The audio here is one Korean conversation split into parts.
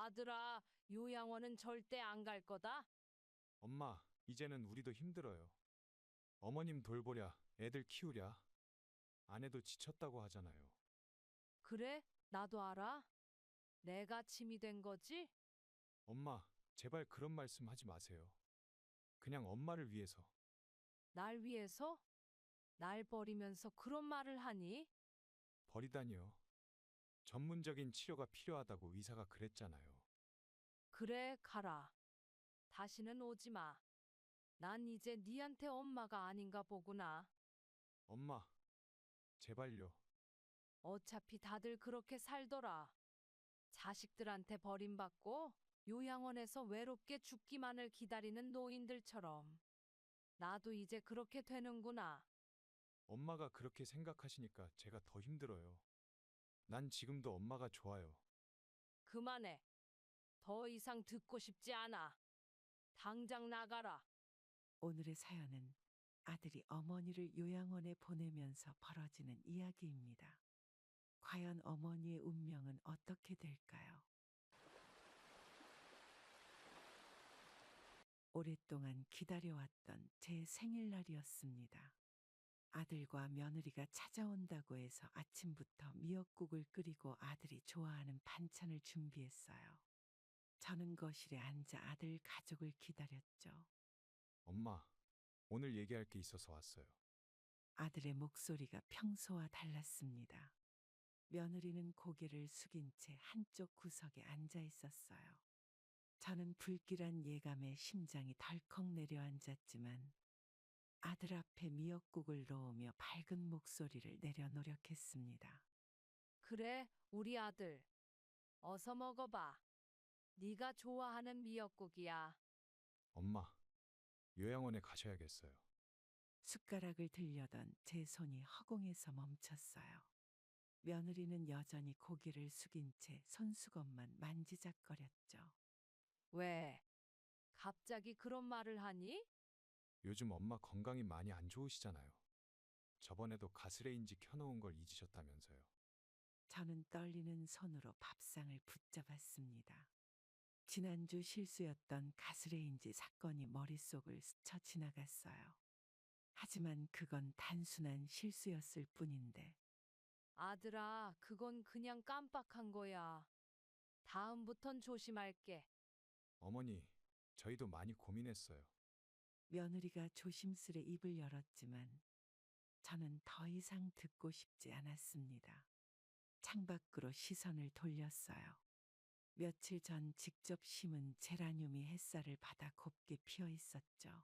아들아, 요양원은 절대 안 갈 거다. 엄마, 이제는 우리도 힘들어요. 어머님 돌보랴, 애들 키우랴. 아내도 지쳤다고 하잖아요. 그래? 나도 알아. 내가 짐이 된 거지? 엄마, 제발 그런 말씀 하지 마세요. 그냥 엄마를 위해서. 날 위해서? 날 버리면서 그런 말을 하니? 버리다니요. 전문적인 치료가 필요하다고 의사가 그랬잖아요. 그래, 가라. 다시는 오지 마. 난 이제 니한테 엄마가 아닌가 보구나. 엄마, 제발요. 어차피 다들 그렇게 살더라. 자식들한테 버림받고 요양원에서 외롭게 죽기만을 기다리는 노인들처럼. 나도 이제 그렇게 되는구나. 엄마가 그렇게 생각하시니까 제가 더 힘들어요. 난 지금도 엄마가 좋아요. 그만해. 더 이상 듣고 싶지 않아. 당장 나가라. 오늘의 사연은 아들이 어머니를 요양원에 보내면서 벌어지는 이야기입니다. 과연 어머니의 운명은 어떻게 될까요? 오랫동안 기다려왔던 제 생일날이었습니다. 아들과 며느리가 찾아온다고 해서 아침부터 미역국을 끓이고 아들이 좋아하는 반찬을 준비했어요. 저는 거실에 앉아 아들 가족을 기다렸죠. 엄마, 오늘 얘기할 게 있어서 왔어요. 아들의 목소리가 평소와 달랐습니다. 며느리는 고개를 숙인 채 한쪽 구석에 앉아 있었어요. 저는 불길한 예감에 심장이 덜컥 내려앉았지만 아들 앞에 미역국을 놓으며 밝은 목소리를 내려 노력했습니다. 그래, 우리 아들. 어서 먹어봐. 네가 좋아하는 미역국이야. 엄마, 요양원에 가셔야겠어요. 숟가락을 들려던 제 손이 허공에서 멈췄어요. 며느리는 여전히 고개를 숙인 채 손수건만 만지작거렸죠. 왜? 갑자기 그런 말을 하니? 요즘 엄마 건강이 많이 안 좋으시잖아요. 저번에도 가스레인지 켜놓은 걸 잊으셨다면서요. 저는 떨리는 손으로 밥상을 붙잡았습니다. 지난주 실수였던 가스레인지 사건이 머릿속을 스쳐 지나갔어요. 하지만 그건 단순한 실수였을 뿐인데 아들아, 그건 그냥 깜빡한 거야. 다음부턴 조심할게. 어머니, 저희도 많이 고민했어요. 며느리가 조심스레 입을 열었지만 저는 더 이상 듣고 싶지 않았습니다. 창밖으로 시선을 돌렸어요. 며칠 전 직접 심은 제라늄이 햇살을 받아 곱게 피어 있었죠.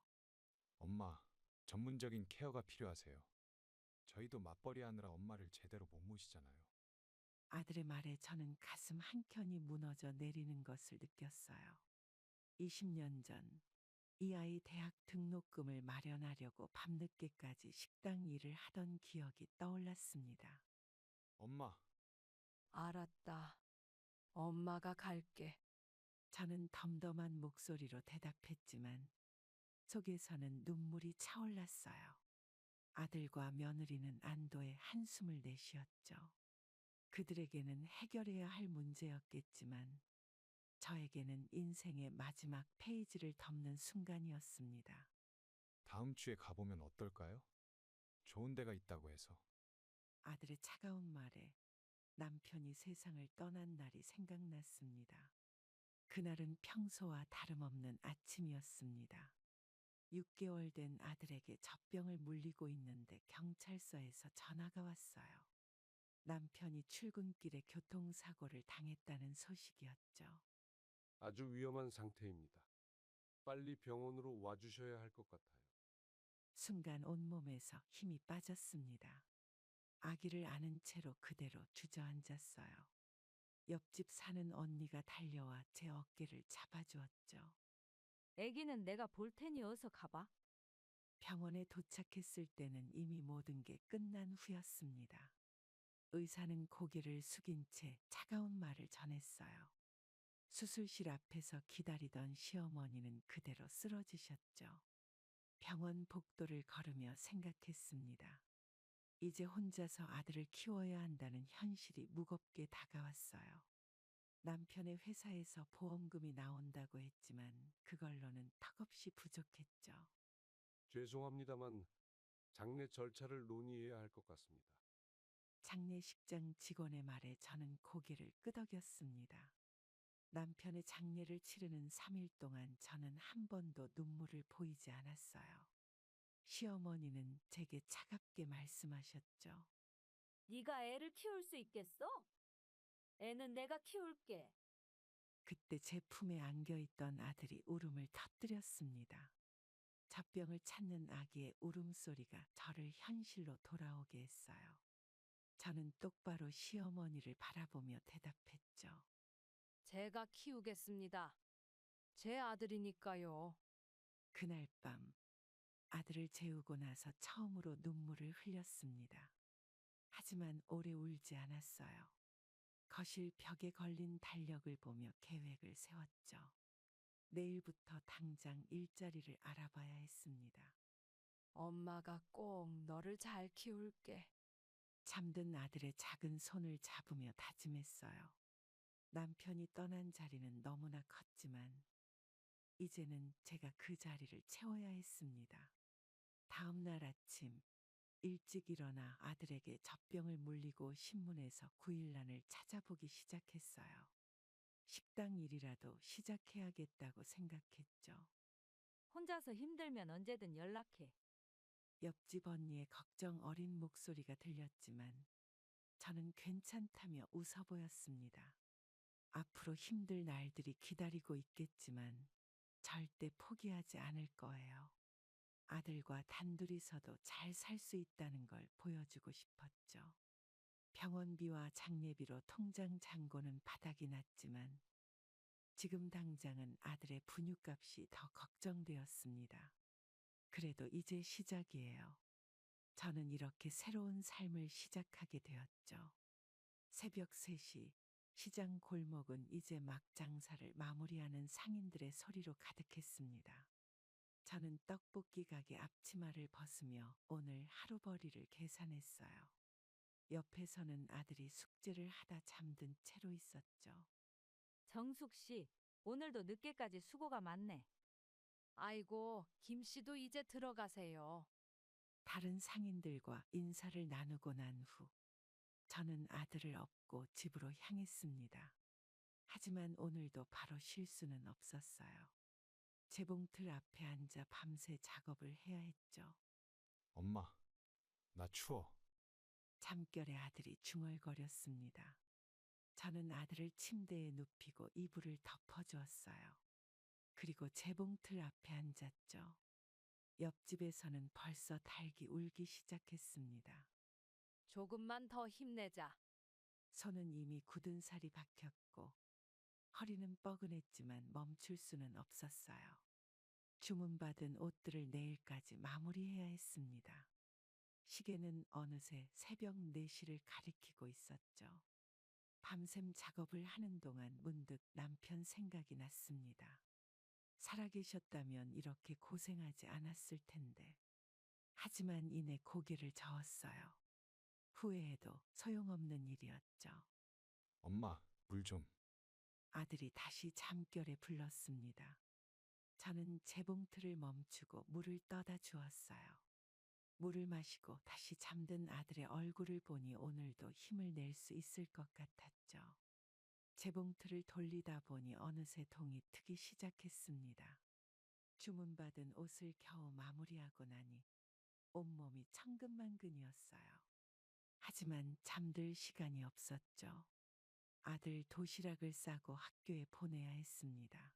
엄마, 전문적인 케어가 필요하세요. 저희도 맞벌이 하느라 엄마를 제대로 못 모시잖아요. 아들의 말에 저는 가슴 한켠이 무너져 내리는 것을 느꼈어요. 20년 전, 이 아이 대학 등록금을 마련하려고 밤늦게까지 식당 일을 하던 기억이 떠올랐습니다. 엄마, 알았다. 엄마가 갈게. 저는 덤덤한 목소리로 대답했지만 속에서는 눈물이 차올랐어요. 아들과 며느리는 안도의 한숨을 내쉬었죠. 그들에게는 해결해야 할 문제였겠지만 저에게는 인생의 마지막 페이지를 덮는 순간이었습니다. 다음 주에 가보면 어떨까요? 좋은 데가 있다고 해서. 아들의 차가운 말에 남편이 세상을 떠난 날이 생각났습니다. 그날은 평소와 다름없는 아침이었습니다. 6개월 된 아들에게 젖병을 물리고 있는데 경찰서에서 전화가 왔어요. 남편이 출근길에 교통사고를 당했다는 소식이었죠. 아주 위험한 상태입니다. 빨리 병원으로 와주셔야 할 것 같아요. 순간 온몸에서 힘이 빠졌습니다. 아기를 안은 채로 그대로 주저앉았어요. 옆집 사는 언니가 달려와 제 어깨를 잡아주었죠. 애기는 내가 볼 테니 어서 가봐. 병원에 도착했을 때는 이미 모든 게 끝난 후였습니다. 의사는 고개를 숙인 채 차가운 말을 전했어요. 수술실 앞에서 기다리던 시어머니는 그대로 쓰러지셨죠. 병원 복도를 걸으며 생각했습니다. 이제 혼자서 아들을 키워야 한다는 현실이 무겁게 다가왔어요. 남편의 회사에서 보험금이 나온다고 했지만 그걸로는 턱없이 부족했죠. 죄송합니다만 장례 절차를 논의해야 할 것 같습니다. 장례식장 직원의 말에 저는 고개를 끄덕였습니다. 남편의 장례를 치르는 3일 동안 저는 한 번도 눈물을 보이지 않았어요. 시어머니는 제게 차갑게 말씀하셨죠. 네가 애를 키울 수 있겠어? 애는 내가 키울게. 그때 제 품에 안겨 있던 아들이 울음을 터뜨렸습니다. 젖병을 찾는 아기의 울음소리가 저를 현실로 돌아오게 했어요. 저는 똑바로 시어머니를 바라보며 대답했죠. 제가 키우겠습니다. 제 아들이니까요. 그날 밤 아들을 재우고 나서 처음으로 눈물을 흘렸습니다. 하지만 오래 울지 않았어요. 거실 벽에 걸린 달력을 보며 계획을 세웠죠. 내일부터 당장 일자리를 알아봐야 했습니다. 엄마가 꼭 너를 잘 키울게. 잠든 아들의 작은 손을 잡으며 다짐했어요. 남편이 떠난 자리는 너무나 컸지만 이제는 제가 그 자리를 채워야 했습니다. 다음 날 아침 일찍 일어나 아들에게 젖병을 물리고 신문에서 9일란을 찾아보기 시작했어요. 식당 일이라도 시작해야겠다고 생각했죠. 혼자서 힘들면 언제든 연락해. 옆집 언니의 걱정 어린 목소리가 들렸지만 저는 괜찮다며 웃어 보였습니다. 앞으로 힘들 날들이 기다리고 있겠지만 절대 포기하지 않을 거예요. 아들과 단둘이서도 잘 살 수 있다는 걸 보여주고 싶었죠. 병원비와 장례비로 통장 잔고는 바닥이 났지만 지금 당장은 아들의 분유값이 더 걱정되었습니다. 그래도 이제 시작이에요. 저는 이렇게 새로운 삶을 시작하게 되었죠. 새벽 3시 시장 골목은 이제 막 장사를 마무리하는 상인들의 소리로 가득했습니다. 저는 떡볶이 가게 앞치마를 벗으며 오늘 하루벌이를 계산했어요. 옆에서는 아들이 숙제를 하다 잠든 채로 있었죠. 정숙 씨, 오늘도 늦게까지 수고가 많네. 아이고, 김 씨도 이제 들어가세요. 다른 상인들과 인사를 나누고 난 후 저는 아들을 업고 집으로 향했습니다. 하지만 오늘도 바로 쉴 수는 없었어요. 재봉틀 앞에 앉아 밤새 작업을 해야 했죠. 엄마, 나 추워. 잠결에 아들이 중얼거렸습니다. 저는 아들을 침대에 눕히고 이불을 덮어주었어요. 그리고 재봉틀 앞에 앉았죠. 옆집에서는 벌써 닭이 울기 시작했습니다. 조금만 더 힘내자. 손은 이미 굳은 살이 박혔고 허리는 뻐근했지만 멈출 수는 없었어요. 주문받은 옷들을 내일까지 마무리해야 했습니다. 시계는 어느새 새벽 4시를 가리키고 있었죠. 밤샘 작업을 하는 동안 문득 남편 생각이 났습니다. 살아계셨다면 이렇게 고생하지 않았을 텐데. 하지만 이내 고개를 저었어요. 후회해도 소용없는 일이었죠. 엄마, 물 좀. 아들이 다시 잠결에 불렀습니다. 저는 재봉틀을 멈추고 물을 떠다 주었어요. 물을 마시고 다시 잠든 아들의 얼굴을 보니 오늘도 힘을 낼 수 있을 것 같았죠. 재봉틀을 돌리다 보니 어느새 동이 트기 시작했습니다. 주문받은 옷을 겨우 마무리하고 나니 온몸이 천근만근이었어요. 하지만 잠들 시간이 없었죠. 아들 도시락을 싸고 학교에 보내야 했습니다.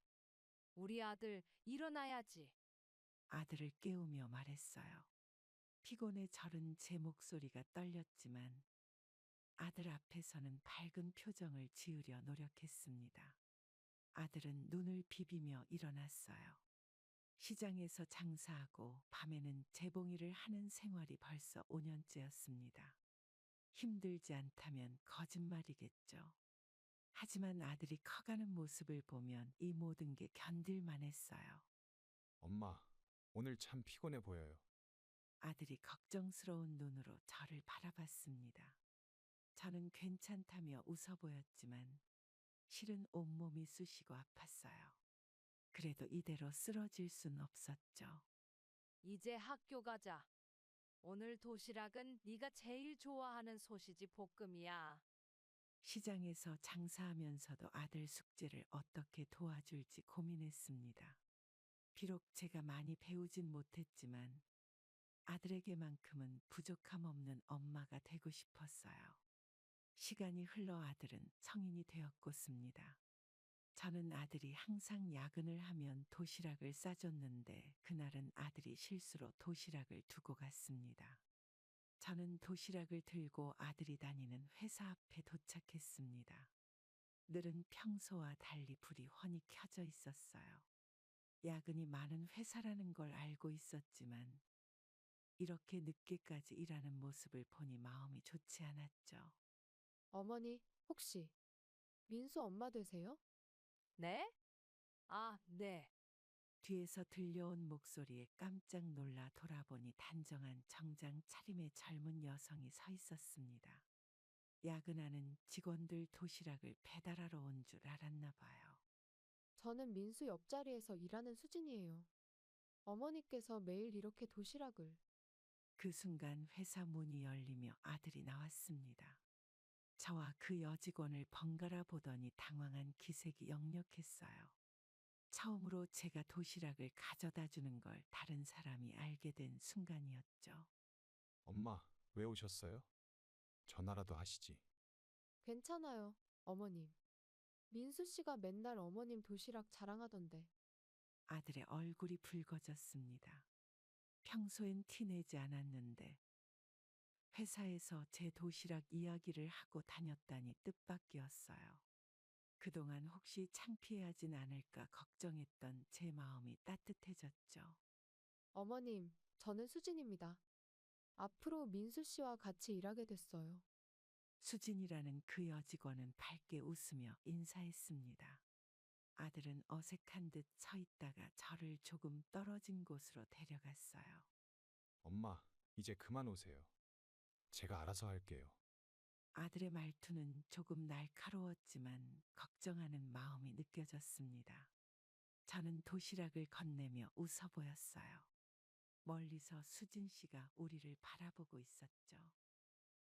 우리 아들 일어나야지. 아들을 깨우며 말했어요. 피곤에 절은 제 목소리가 떨렸지만 아들 앞에서는 밝은 표정을 지으려 노력했습니다. 아들은 눈을 비비며 일어났어요. 시장에서 장사하고 밤에는 재봉일을 하는 생활이 벌써 5년째였습니다. 힘들지 않다면 거짓말이겠죠. 하지만 아들이 커가는 모습을 보면 이 모든 게 견딜만 했어요. 엄마, 오늘 참 피곤해 보여요. 아들이 걱정스러운 눈으로 저를 바라봤습니다. 저는 괜찮다며 웃어 보였지만 실은 온몸이 쑤시고 아팠어요. 그래도 이대로 쓰러질 순 없었죠. 이제 학교 가자. 오늘 도시락은 네가 제일 좋아하는 소시지 볶음이야. 시장에서 장사하면서도 아들 숙제를 어떻게 도와줄지 고민했습니다. 비록 제가 많이 배우진 못했지만 아들에게만큼은 부족함 없는 엄마가 되고 싶었어요. 시간이 흘러 아들은 성인이 되었고습니다. 저는 아들이 항상 야근을 하면 도시락을 싸줬는데 그날은 아들이 실수로 도시락을 두고 갔습니다. 저는 도시락을 들고 아들이 다니는 회사 앞에 도착했습니다. 늘은 평소와 달리 불이 훤히 켜져 있었어요. 야근이 많은 회사라는 걸 알고 있었지만 이렇게 늦게까지 일하는 모습을 보니 마음이 좋지 않았죠. 어머니, 혹시 민수 엄마 되세요? 네? 아, 네. 뒤에서 들려온 목소리에 깜짝 놀라 돌아보니 단정한 정장 차림의 젊은 여성이 서 있었습니다. 야근하는 직원들 도시락을 배달하러 온 줄 알았나 봐요. 저는 민수 옆자리에서 일하는 수진이에요. 어머니께서 매일 이렇게 도시락을. 그 순간 회사 문이 열리며 아들이 나왔습니다. 저와 그 여직원을 번갈아 보더니 당황한 기색이 역력했어요. 처음으로 제가 도시락을 가져다 주는 걸 다른 사람이 알게 된 순간이었죠. 엄마, 왜 오셨어요? 전화라도 하시지. 괜찮아요, 어머님. 민수 씨가 맨날 어머님 도시락 자랑하던데. 아들의 얼굴이 붉어졌습니다. 평소엔 티내지 않았는데 회사에서 제 도시락 이야기를 하고 다녔다니 뜻밖이었어요. 그동안 혹시 창피해하진 않을까 걱정했던 제 마음이 따뜻해졌죠. 어머님, 저는 수진입니다. 앞으로 민수 씨와 같이 일하게 됐어요. 수진이라는 그 여직원은 밝게 웃으며 인사했습니다. 아들은 어색한 듯 서 있다가 저를 조금 떨어진 곳으로 데려갔어요. 엄마, 이제 그만 오세요. 제가 알아서 할게요. 아들의 말투는 조금 날카로웠지만 걱정하는 마음이 느껴졌습니다. 저는 도시락을 건네며 웃어 보였어요. 멀리서 수진 씨가 우리를 바라보고 있었죠.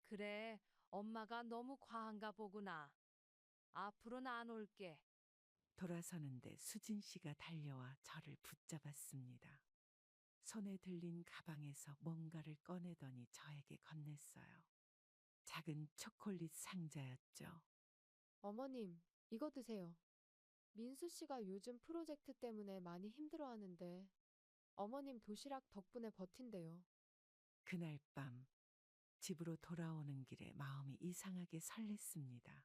그래, 엄마가 너무 과한가 보구나. 앞으로는 안 올게. 돌아서는데 수진 씨가 달려와 저를 붙잡았습니다. 손에 들린 가방에서 뭔가를 꺼내더니 저에게 건넸어요. 작은 초콜릿 상자였죠. 어머님, 이거 드세요. 민수 씨가 요즘 프로젝트 때문에 많이 힘들어하는데 어머님 도시락 덕분에 버틴대요. 그날 밤 집으로 돌아오는 길에 마음이 이상하게 설렜습니다.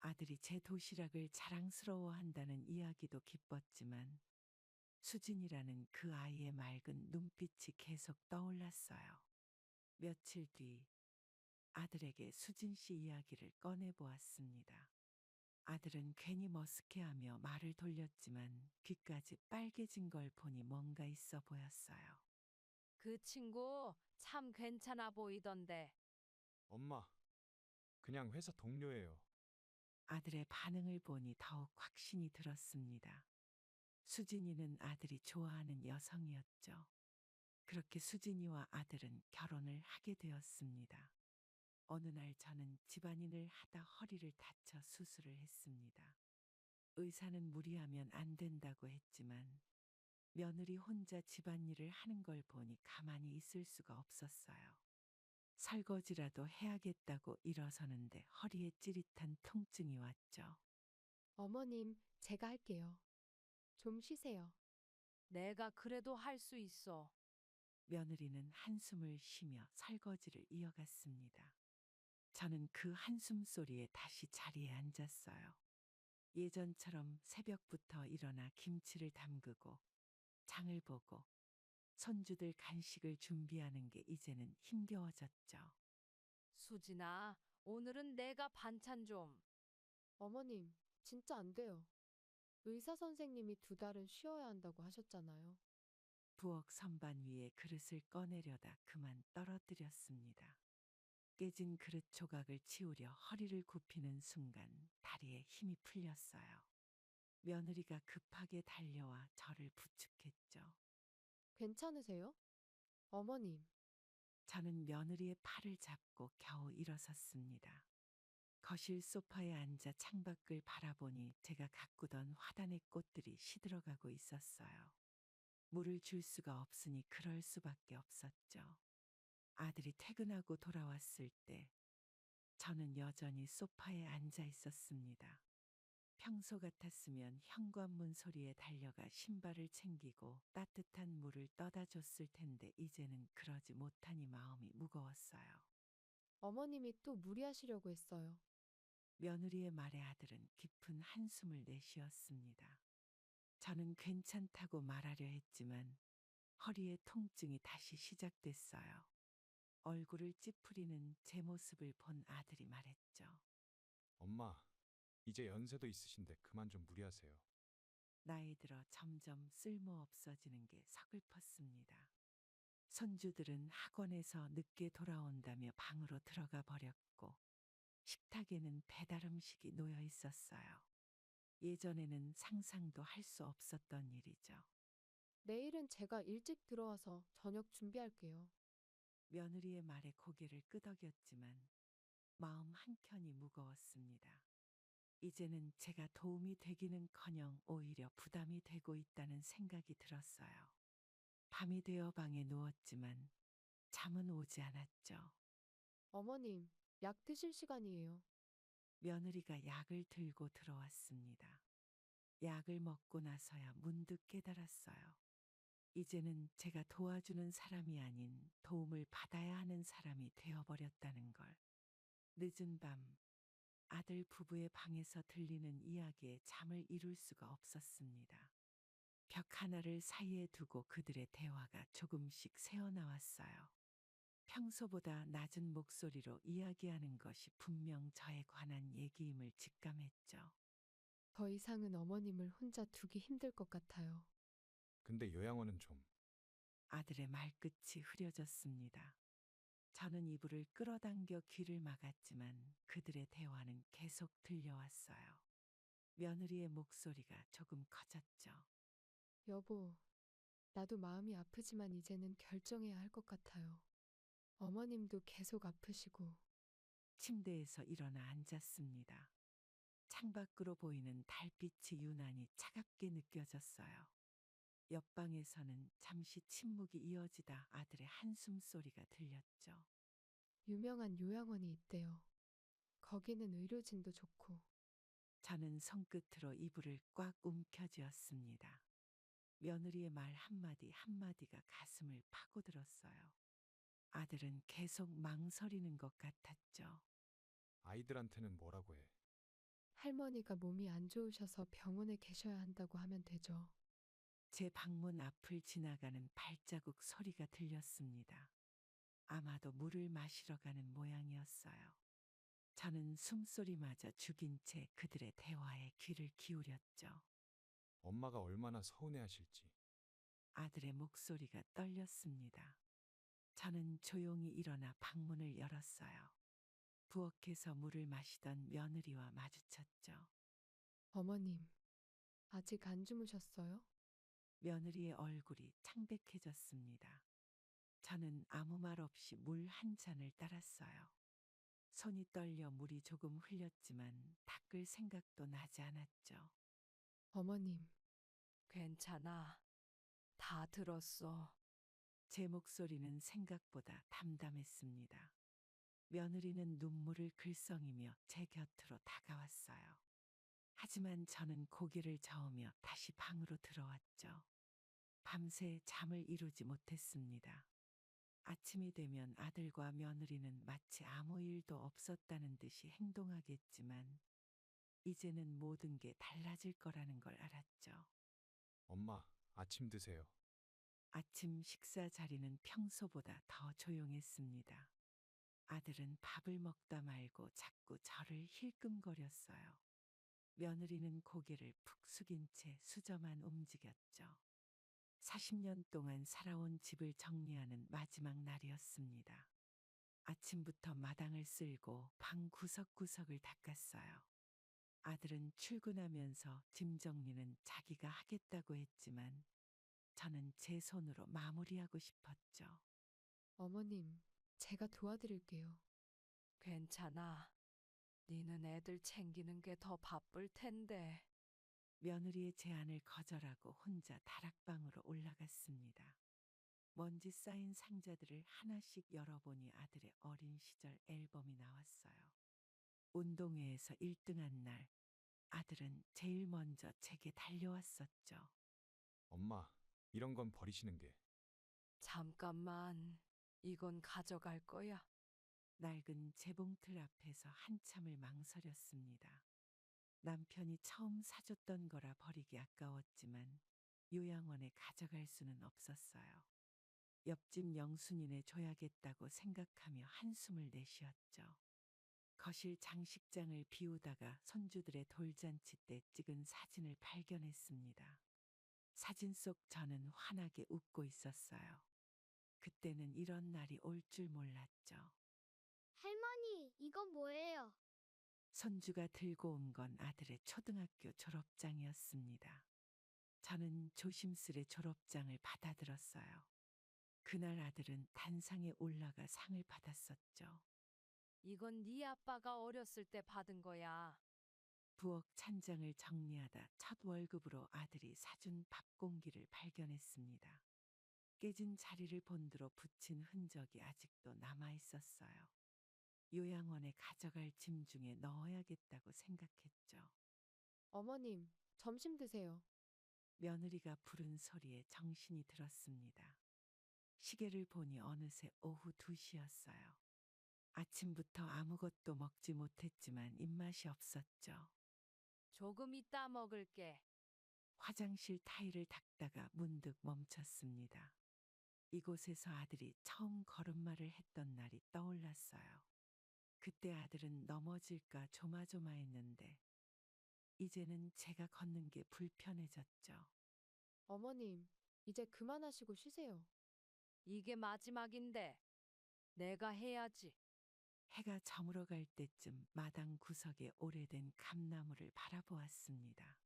아들이 제 도시락을 자랑스러워한다는 이야기도 기뻤지만 수진이라는 그 아이의 맑은 눈빛이 계속 떠올랐어요. 며칠 뒤 아들에게 수진 씨 이야기를 꺼내보았습니다. 아들은 괜히 머쓱해하며 말을 돌렸지만 귀까지 빨개진 걸 보니 뭔가 있어 보였어요. 그 친구 참 괜찮아 보이던데. 엄마, 그냥 회사 동료예요. 아들의 반응을 보니 더욱 확신이 들었습니다. 수진이는 아들이 좋아하는 여성이었죠. 그렇게 수진이와 아들은 결혼을 하게 되었습니다. 어느 날 저는 집안일을 하다 허리를 다쳐 수술을 했습니다. 의사는 무리하면 안 된다고 했지만 며느리 혼자 집안일을 하는 걸 보니 가만히 있을 수가 없었어요. 설거지라도 해야겠다고 일어서는데 허리에 찌릿한 통증이 왔죠. 어머님, 제가 할게요. 좀 쉬세요. 내가 그래도 할 수 있어. 며느리는 한숨을 쉬며 설거지를 이어갔습니다. 저는 그 한숨 소리에 다시 자리에 앉았어요. 예전처럼 새벽부터 일어나 김치를 담그고 장을 보고 손주들 간식을 준비하는 게 이제는 힘겨워졌죠. 수진아, 오늘은 내가 반찬 좀. 어머님, 진짜 안 돼요. 의사 선생님이 2달은 쉬어야 한다고 하셨잖아요. 부엌 선반 위에 그릇을 꺼내려다 그만 떨어뜨렸습니다. 깨진 그릇 조각을 치우려 허리를 굽히는 순간 다리에 힘이 풀렸어요. 며느리가 급하게 달려와 저를 부축했죠. 괜찮으세요? 어머님, 저는 며느리의 팔을 잡고 겨우 일어섰습니다. 거실 소파에 앉아 창밖을 바라보니 제가 가꾸던 화단의 꽃들이 시들어가고 있었어요. 물을 줄 수가 없으니 그럴 수밖에 없었죠. 아들이 퇴근하고 돌아왔을 때 저는 여전히 소파에 앉아 있었습니다. 평소 같았으면 현관문 소리에 달려가 신발을 챙기고 따뜻한 물을 떠다 줬을 텐데 이제는 그러지 못하니 마음이 무거웠어요. 어머님이 또 무리하시려고 했어요. 며느리의 말에 아들은 깊은 한숨을 내쉬었습니다. 저는 괜찮다고 말하려 했지만 허리의 통증이 다시 시작됐어요. 얼굴을 찌푸리는 제 모습을 본 아들이 말했죠. 엄마, 이제 연세도 있으신데 그만 좀 무리하세요. 나이 들어 점점 쓸모없어지는 게 서글펐습니다. 손주들은 학원에서 늦게 돌아온다며 방으로 들어가 버렸고 식탁에는 배달 음식이 놓여 있었어요. 예전에는 상상도 할 수 없었던 일이죠. 내일은 제가 일찍 들어와서 저녁 준비할게요. 며느리의 말에 고개를 끄덕였지만 마음 한켠이 무거웠습니다. 이제는 제가 도움이 되기는커녕 오히려 부담이 되고 있다는 생각이 들었어요. 밤이 되어 방에 누웠지만 잠은 오지 않았죠. 어머님, 약 드실 시간이에요. 며느리가 약을 들고 들어왔습니다. 약을 먹고 나서야 문득 깨달았어요. 이제는 제가 도와주는 사람이 아닌 도움을 받아야 하는 사람이 되어버렸다는 걸. 늦은 밤, 아들 부부의 방에서 들리는 이야기에 잠을 이룰 수가 없었습니다. 벽 하나를 사이에 두고 그들의 대화가 조금씩 새어나왔어요. 평소보다 낮은 목소리로 이야기하는 것이 분명 저에 관한 얘기임을 직감했죠. 더 이상은 어머님을 혼자 두기 힘들 것 같아요. 근데 요양원은 좀. 아들의 말끝이 흐려졌습니다. 저는 이불을 끌어당겨 귀를 막았지만 그들의 대화는 계속 들려왔어요. 며느리의 목소리가 조금 커졌죠. 여보, 나도 마음이 아프지만 이제는 결정해야 할 것 같아요. 어머님도 계속 아프시고, 침대에서 일어나 앉았습니다. 창밖으로 보이는 달빛이 유난히 차갑게 느껴졌어요. 옆방에서는 잠시 침묵이 이어지다 아들의 한숨 소리가 들렸죠. 유명한 요양원이 있대요. 거기는 의료진도 좋고, 저는 손끝으로 이불을 꽉 움켜쥐었습니다. 며느리의 말 한마디 한마디가 가슴을 파고들었어요. 아들은 계속 망설이는 것 같았죠. 아이들한테는 뭐라고 해. 할머니가 몸이 안 좋으셔서 병원에 계셔야 한다고 하면 되죠. 제 방문 앞을 지나가는 발자국 소리가 들렸습니다. 아마도 물을 마시러 가는 모양이었어요. 저는 숨소리마저 죽인 채 그들의 대화에 귀를 기울였죠. 엄마가 얼마나 서운해하실지. 아들의 목소리가 떨렸습니다. 저는 조용히 일어나 방문을 열었어요. 부엌에서 물을 마시던 며느리와 마주쳤죠. 어머님, 아직 안 주무셨어요? 며느리의 얼굴이 창백해졌습니다. 저는 아무 말 없이 물 한 잔을 따랐어요. 손이 떨려 물이 조금 흘렸지만 닦을 생각도 나지 않았죠. 어머님, 괜찮아. 다 들었어. 제 목소리는 생각보다 담담했습니다. 며느리는 눈물을 글썽이며 제 곁으로 다가왔어요. 하지만 저는 고개를 저으며 다시 방으로 들어왔죠. 밤새 잠을 이루지 못했습니다. 아침이 되면 아들과 며느리는 마치 아무 일도 없었다는 듯이 행동하겠지만 이제는 모든 게 달라질 거라는 걸 알았죠. 엄마, 아침 드세요. 아침 식사 자리는 평소보다 더 조용했습니다. 아들은 밥을 먹다 말고 자꾸 저를 힐끔거렸어요. 며느리는 고개를 푹 숙인 채 수저만 움직였죠. 40년 동안 살아온 집을 정리하는 마지막 날이었습니다. 아침부터 마당을 쓸고 방 구석구석을 닦았어요. 아들은 출근하면서 짐 정리는 자기가 하겠다고 했지만 저는 제 손으로 마무리하고 싶었죠. 어머님, 제가 도와드릴게요. 괜찮아. 니는 애들 챙기는 게 더 바쁠 텐데. 며느리의 제안을 거절하고 혼자 다락방으로 올라갔습니다. 먼지 쌓인 상자들을 하나씩 열어보니 아들의 어린 시절 앨범이 나왔어요. 운동회에서 1등한 날, 아들은 제일 먼저 제게 달려왔었죠. 엄마, 이런 건 버리시는 게. 잠깐만. 이건 가져갈 거야. 낡은 재봉틀 앞에서 한참을 망설였습니다. 남편이 처음 사줬던 거라 버리기 아까웠지만 요양원에 가져갈 수는 없었어요. 옆집 영순이네 줘야겠다고 생각하며 한숨을 내쉬었죠. 거실 장식장을 비우다가 손주들의 돌잔치 때 찍은 사진을 발견했습니다. 사진 속 저는 환하게 웃고 있었어요. 그때는 이런 날이 올 줄 몰랐죠. 할머니, 이거 뭐예요? 손주가 들고 온 건 아들의 초등학교 졸업장이었습니다. 저는 조심스레 졸업장을 받아들었어요. 그날 아들은 단상에 올라가 상을 받았었죠. 이건 네 아빠가 어렸을 때 받은 거야. 부엌 찬장을 정리하다 첫 월급으로 아들이 사준 밥 공기를 발견했습니다. 깨진 자리를 본드로 붙인 흔적이 아직도 남아 있었어요. 요양원에 가져갈 짐 중에 넣어야겠다고 생각했죠. 어머님, 점심 드세요. 며느리가 부른 소리에 정신이 들었습니다. 시계를 보니 어느새 오후 2시였어요. 아침부터 아무것도 먹지 못했지만 입맛이 없었죠. 조금 이따 먹을게. 화장실 타일을 닦다가 문득 멈췄습니다. 이곳에서 아들이 처음 걸음마를 했던 날이 떠올랐어요. 그때 아들은 넘어질까 조마조마했는데 이제는 제가 걷는 게 불편해졌죠. 어머님, 이제 그만하시고 쉬세요. 이게 마지막인데. 내가 해야지. 해가 저물어 갈 때쯤 마당 구석에 오래된 감나무를 바라보았습니다.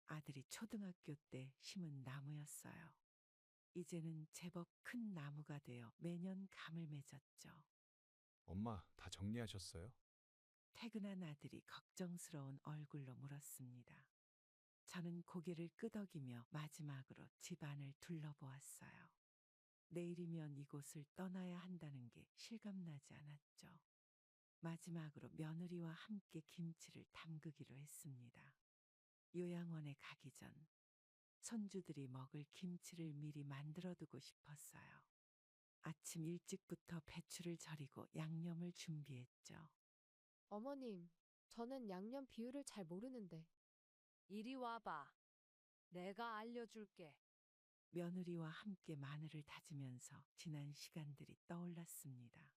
아들이 초등학교 때 심은 나무였어요. 이제는 제법 큰 나무가 되어 매년 감을 맺었죠. 엄마, 다 정리하셨어요? 퇴근한 아들이 걱정스러운 얼굴로 물었습니다. 저는 고개를 끄덕이며 마지막으로 집 안을 둘러보았어요. 내일이면 이곳을 떠나야 한다는 게 실감나지 않았죠. 마지막으로 며느리와 함께 김치를 담그기로 했습니다. 요양원에 가기 전 손주들이 먹을 김치를 미리 만들어두고 싶었어요. 아침 일찍부터 배추를 절이고 양념을 준비했죠. 어머님, 저는 양념 비율을 잘 모르는데. 이리 와봐. 내가 알려줄게. 며느리와 함께 마늘을 다지면서 지난 시간들이 떠올랐습니다.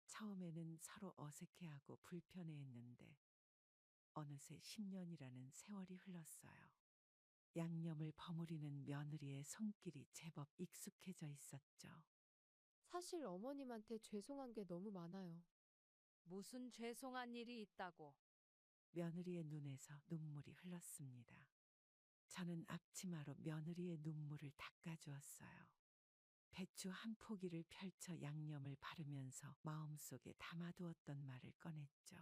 처음에는 서로 어색해하고 불편해했는데 어느새 10년이라는 세월이 흘렀어요. 양념을 버무리는 며느리의 손길이 제법 익숙해져 있었죠. 사실 어머님한테 죄송한 게 너무 많아요. 무슨 죄송한 일이 있다고. 며느리의 눈에서 눈물이 흘렀습니다. 저는 앞치마로 며느리의 눈물을 닦아주었어요. 배추 한 포기를 펼쳐 양념을 바르면서 마음속에 담아두었던 말을 꺼냈죠.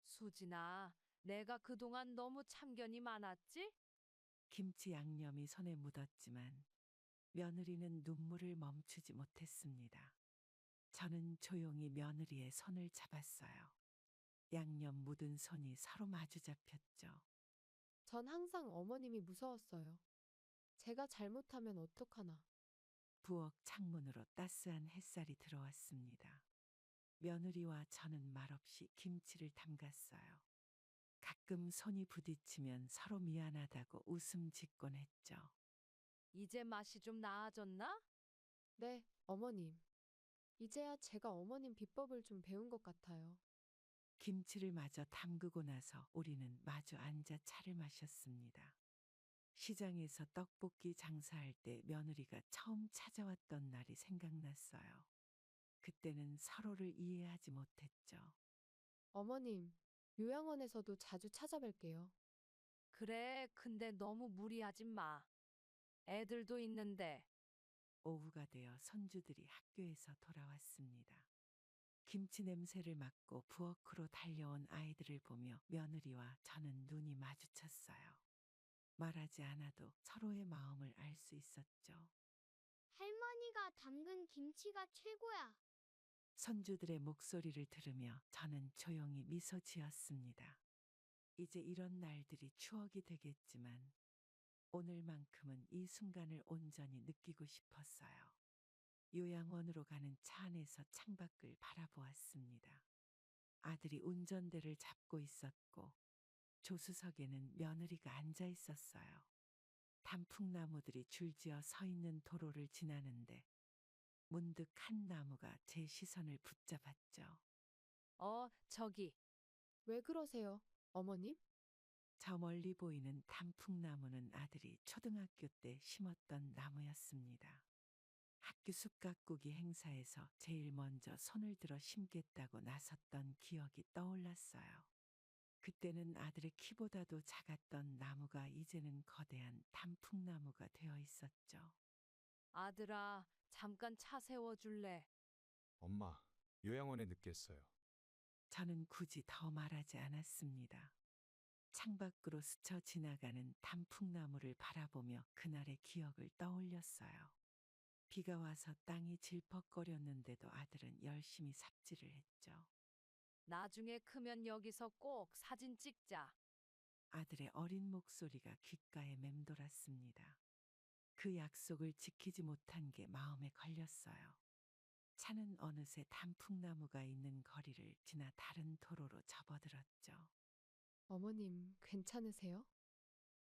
수진아, 내가 그동안 너무 참견이 많았지? 김치 양념이 손에 묻었지만 며느리는 눈물을 멈추지 못했습니다. 저는 조용히 며느리의 손을 잡았어요. 양념 묻은 손이 서로 마주 잡혔죠. 전 항상 어머님이 무서웠어요. 제가 잘못하면 어떡하나. 부엌 창문으로 따스한 햇살이 들어왔습니다. 며느리와 저는 말없이 김치를 담갔어요. 가끔 손이 부딪히면 서로 미안하다고 웃음 짓곤 했죠. 이제 맛이 좀 나아졌나? 네, 어머님. 이제야 제가 어머님 비법을 좀 배운 것 같아요. 김치를 마저 담그고 나서 우리는 마주 앉아 차를 마셨습니다. 시장에서 떡볶이 장사할 때 며느리가 처음 찾아왔던 날이 생각났어요. 그때는 서로를 이해하지 못했죠. 어머님, 요양원에서도 자주 찾아뵐게요. 그래, 근데 너무 무리하지 마. 애들도 있는데. 오후가 되어 손주들이 학교에서 돌아왔습니다. 김치 냄새를 맡고 부엌으로 달려온 아이들을 보며 며느리와 저는 눈이 마주쳤어요. 말하지 않아도 서로의 마음을 알 수 있었죠. 할머니가 담근 김치가 최고야. 손주들의 목소리를 들으며 저는 조용히 미소 지었습니다. 이제 이런 날들이 추억이 되겠지만 오늘만큼은 이 순간을 온전히 느끼고 싶었어요. 요양원으로 가는 차 안에서 창밖을 바라보았습니다. 아들이 운전대를 잡고 있었고 조수석에는 며느리가 앉아 있었어요. 단풍나무들이 줄지어 서 있는 도로를 지나는데 문득 한 나무가 제 시선을 붙잡았죠. 저기. 왜 그러세요, 어머님? 저 멀리 보이는 단풍나무는 아들이 초등학교 때 심었던 나무였습니다. 학교 숲가꾸기 행사에서 제일 먼저 손을 들어 심겠다고 나섰던 기억이 떠올랐어요. 그때는 아들의 키보다도 작았던 나무가 이제는 거대한 단풍나무가 되어 있었죠. 아들아, 잠깐 차 세워줄래? 엄마, 요양원에 늦겠어요. 저는 굳이 더 말하지 않았습니다. 창밖으로 스쳐 지나가는 단풍나무를 바라보며 그날의 기억을 떠올렸어요. 비가 와서 땅이 질퍽거렸는데도 아들은 열심히 삽질을 했죠. 나중에 크면 여기서 꼭 사진 찍자. 아들의 어린 목소리가 귓가에 맴돌았습니다. 그 약속을 지키지 못한 게 마음에 걸렸어요. 차는 어느새 단풍나무가 있는 거리를 지나 다른 도로로 접어들었죠. 어머님, 괜찮으세요?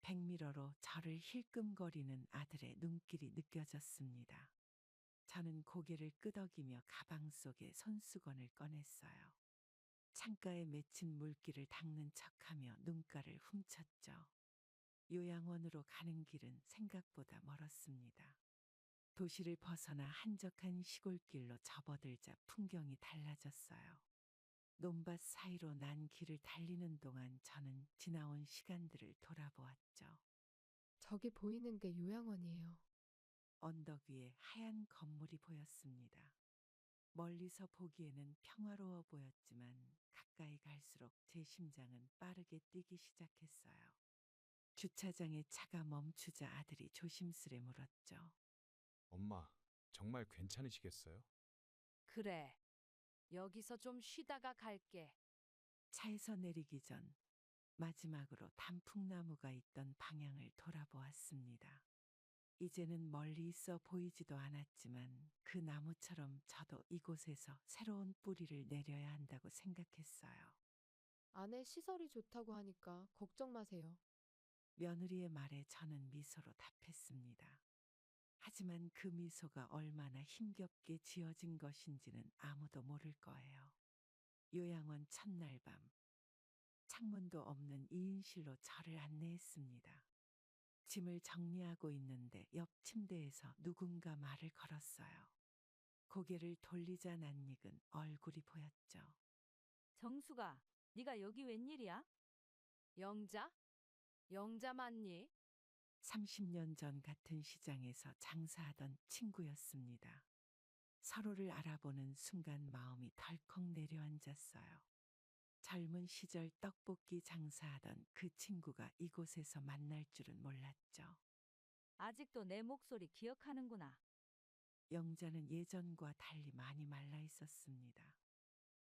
백미러로 저를 힐끔거리는 아들의 눈길이 느껴졌습니다. 저는 고개를 끄덕이며 가방 속에 손수건을 꺼냈어요. 창가에 맺힌 물기를 닦는 척하며 눈가를 훔쳤죠. 요양원으로 가는 길은 생각보다 멀었습니다. 도시를 벗어나 한적한 시골길로 접어들자 풍경이 달라졌어요. 논밭 사이로 난 길을 달리는 동안 저는 지나온 시간들을 돌아보았죠. 저기 보이는 게 요양원이에요. 언덕 위에 하얀 건물이 보였습니다. 멀리서 보기에는 평화로워 보였지만 가까이 갈수록 제 심장은 빠르게 뛰기 시작했어요. 주차장에 차가 멈추자 아들이 조심스레 물었죠. 엄마, 정말 괜찮으시겠어요? 그래. 여기서 좀 쉬다가 갈게. 차에서 내리기 전 마지막으로 단풍나무가 있던 방향을 돌아보았습니다. 이제는 멀리 있어 보이지도 않았지만 그 나무처럼 저도 이곳에서 새로운 뿌리를 내려야 한다고 생각했어요. 안에 시설이 좋다고 하니까 걱정 마세요. 며느리의 말에 저는 미소로 답했습니다. 하지만 그 미소가 얼마나 힘겹게 지어진 것인지는 아무도 모를 거예요. 요양원 첫날 밤, 창문도 없는 2인실로 저를 안내했습니다. 짐을 정리하고 있는데 옆 침대에서 누군가 말을 걸었어요. 고개를 돌리자 낯익은 얼굴이 보였죠. 정수가, 네가 여기 웬일이야? 영자? 영자 맞니? 30년 전 같은 시장에서 장사하던 친구였습니다. 서로를 알아보는 순간 마음이 덜컥 내려앉았어요. 젊은 시절 떡볶이 장사하던 그 친구가 이곳에서 만날 줄은 몰랐죠. 아직도 내 목소리 기억하는구나. 영자는 예전과 달리 많이 말라 있었습니다.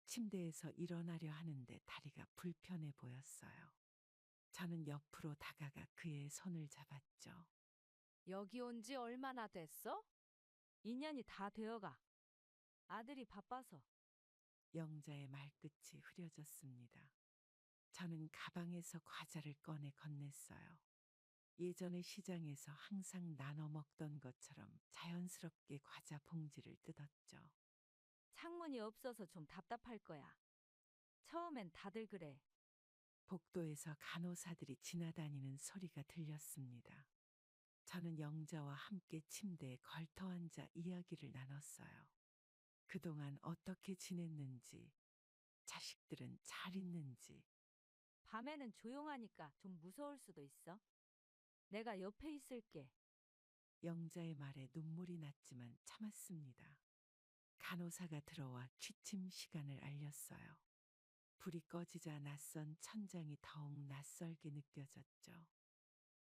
침대에서 일어나려 하는데 다리가 불편해 보였어요. 저는 옆으로 다가가 그의 손을 잡았죠. 여기 온 지 얼마나 됐어? 2년이 다 되어가. 아들이 바빠서. 영자의 말끝이 흐려졌습니다. 저는 가방에서 과자를 꺼내 건넸어요. 예전의 시장에서 항상 나눠 먹던 것처럼 자연스럽게 과자 봉지를 뜯었죠. 창문이 없어서 좀 답답할 거야. 처음엔 다들 그래. 복도에서 간호사들이 지나다니는 소리가 들렸습니다. 저는 영자와 함께 침대에 걸터 앉아 이야기를 나눴어요. 그동안 어떻게 지냈는지, 자식들은 잘 있는지, 밤에는 조용하니까 좀 무서울 수도 있어. 내가 옆에 있을게. 영자의 말에 눈물이 났지만 참았습니다. 간호사가 들어와 취침 시간을 알렸어요. 불이 꺼지자 낯선 천장이 더욱 낯설게 느껴졌죠.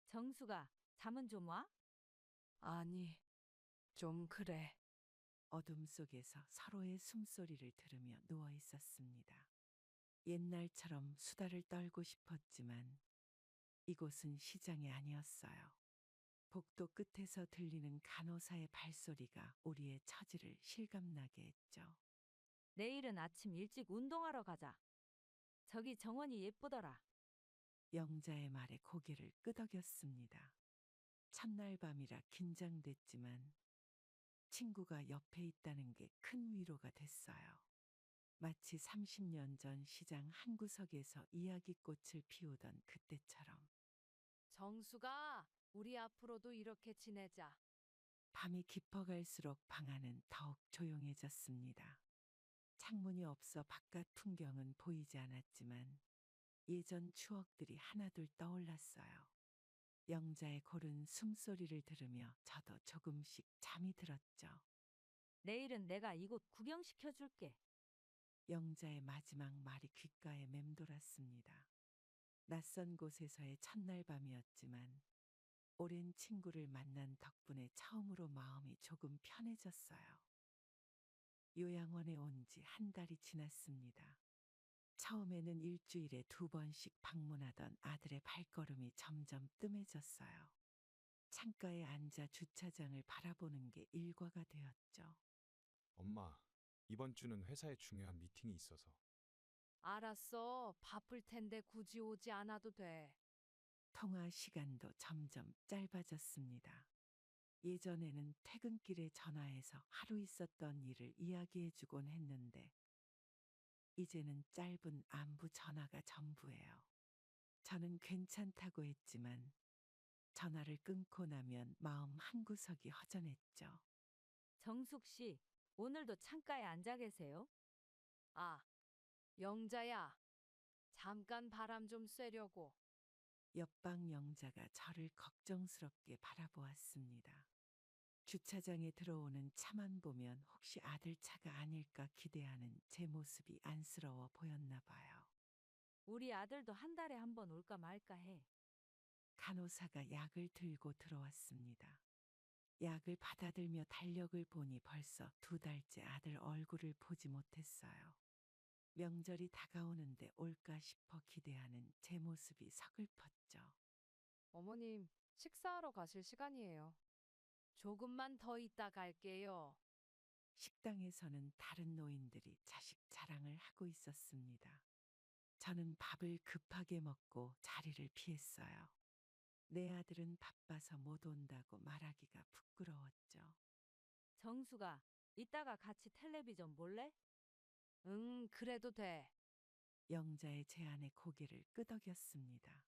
정수가 잠은 좀 와? 아니, 좀 그래. 어둠 속에서 서로의 숨소리를 들으며 누워 있었습니다. 옛날처럼 수다를 떨고 싶었지만 이곳은 시장이 아니었어요. 복도 끝에서 들리는 간호사의 발소리가 우리의 처지를 실감나게 했죠. 내일은 아침 일찍 운동하러 가자. 저기 정원이 예쁘더라. 영자의 말에 고개를 끄덕였습니다. 첫날 밤이라 긴장됐지만 친구가 옆에 있다는 게 큰 위로가 됐어요. 마치 30년 전 시장 한 구석에서 이야기꽃을 피우던 그때처럼 정수가, 우리 앞으로도 이렇게 지내자. 밤이 깊어갈수록 방 안은 더욱 조용해졌습니다. 창문이 없어 바깥 풍경은 보이지 않았지만 예전 추억들이 하나둘 떠올랐어요. 영자의 고른 숨소리를 들으며 저도 조금씩 잠이 들었죠. 내일은 내가 이곳 구경시켜 줄게. 영자의 마지막 말이 귓가에 맴돌았습니다. 낯선 곳에서의 첫날 밤이었지만 오랜 친구를 만난 덕분에 처음으로 마음이 조금 편해졌어요. 요양원에 온 지 한 달이 지났습니다. 처음에는 일주일에 2번씩 방문하던 아들의 발걸음이 점점 뜸해졌어요. 창가에 앉아 주차장을 바라보는 게 일과가 되었죠. 엄마, 이번 주는 회사에 중요한 미팅이 있어서. 알았어. 바쁠 텐데 굳이 오지 않아도 돼. 통화 시간도 점점 짧아졌습니다. 예전에는 퇴근길에 전화해서 하루 있었던 일을 이야기해주곤 했는데 이제는 짧은 안부 전화가 전부예요. 저는 괜찮다고 했지만 전화를 끊고 나면 마음 한구석이 허전했죠. 정숙 씨, 오늘도 창가에 앉아 계세요? 아, 영자야. 잠깐 바람 좀 쐬려고. 옆방 영자가 저를 걱정스럽게 바라보았습니다. 주차장에 들어오는 차만 보면 혹시 아들 차가 아닐까 기대하는 제 모습이 안쓰러워 보였나 봐요. 우리 아들도 한 달에 한 번 올까 말까 해. 간호사가 약을 들고 들어왔습니다. 약을 받아들며 달력을 보니 벌써 2달째 아들 얼굴을 보지 못했어요. 명절이 다가오는데 올까 싶어 기대하는 제 모습이 서글펐죠. 어머님, 식사하러 가실 시간이에요. 조금만 더 있다 갈게요. 식당에서는 다른 노인들이 자식 자랑을 하고 있었습니다. 저는 밥을 급하게 먹고 자리를 피했어요. 내 아들은 바빠서 못 온다고 말하기가 부끄러웠죠. 정수가, 이따가 같이 텔레비전 볼래? 응, 그래도 돼. 영자의 제안에 고개를 끄덕였습니다.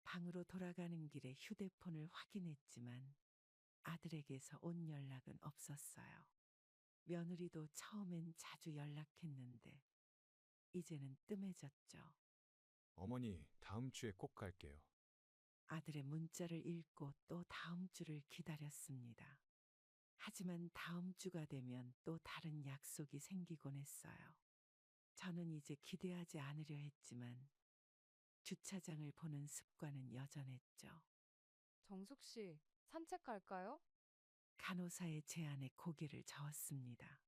방으로 돌아가는 길에 휴대폰을 확인했지만 아들에게서 온 연락은 없었어요. 며느리도 처음엔 자주 연락했는데 이제는 뜸해졌죠. 어머니, 다음 주에 꼭 갈게요. 아들의 문자를 읽고 또 다음 주를 기다렸습니다. 하지만 다음 주가 되면 또 다른 약속이 생기곤 했어요. 저는 이제 기대하지 않으려 했지만 주차장을 보는 습관은 여전했죠. 정숙 씨, 산책 갈까요? 간호사의 제안에 고개를 저었습니다.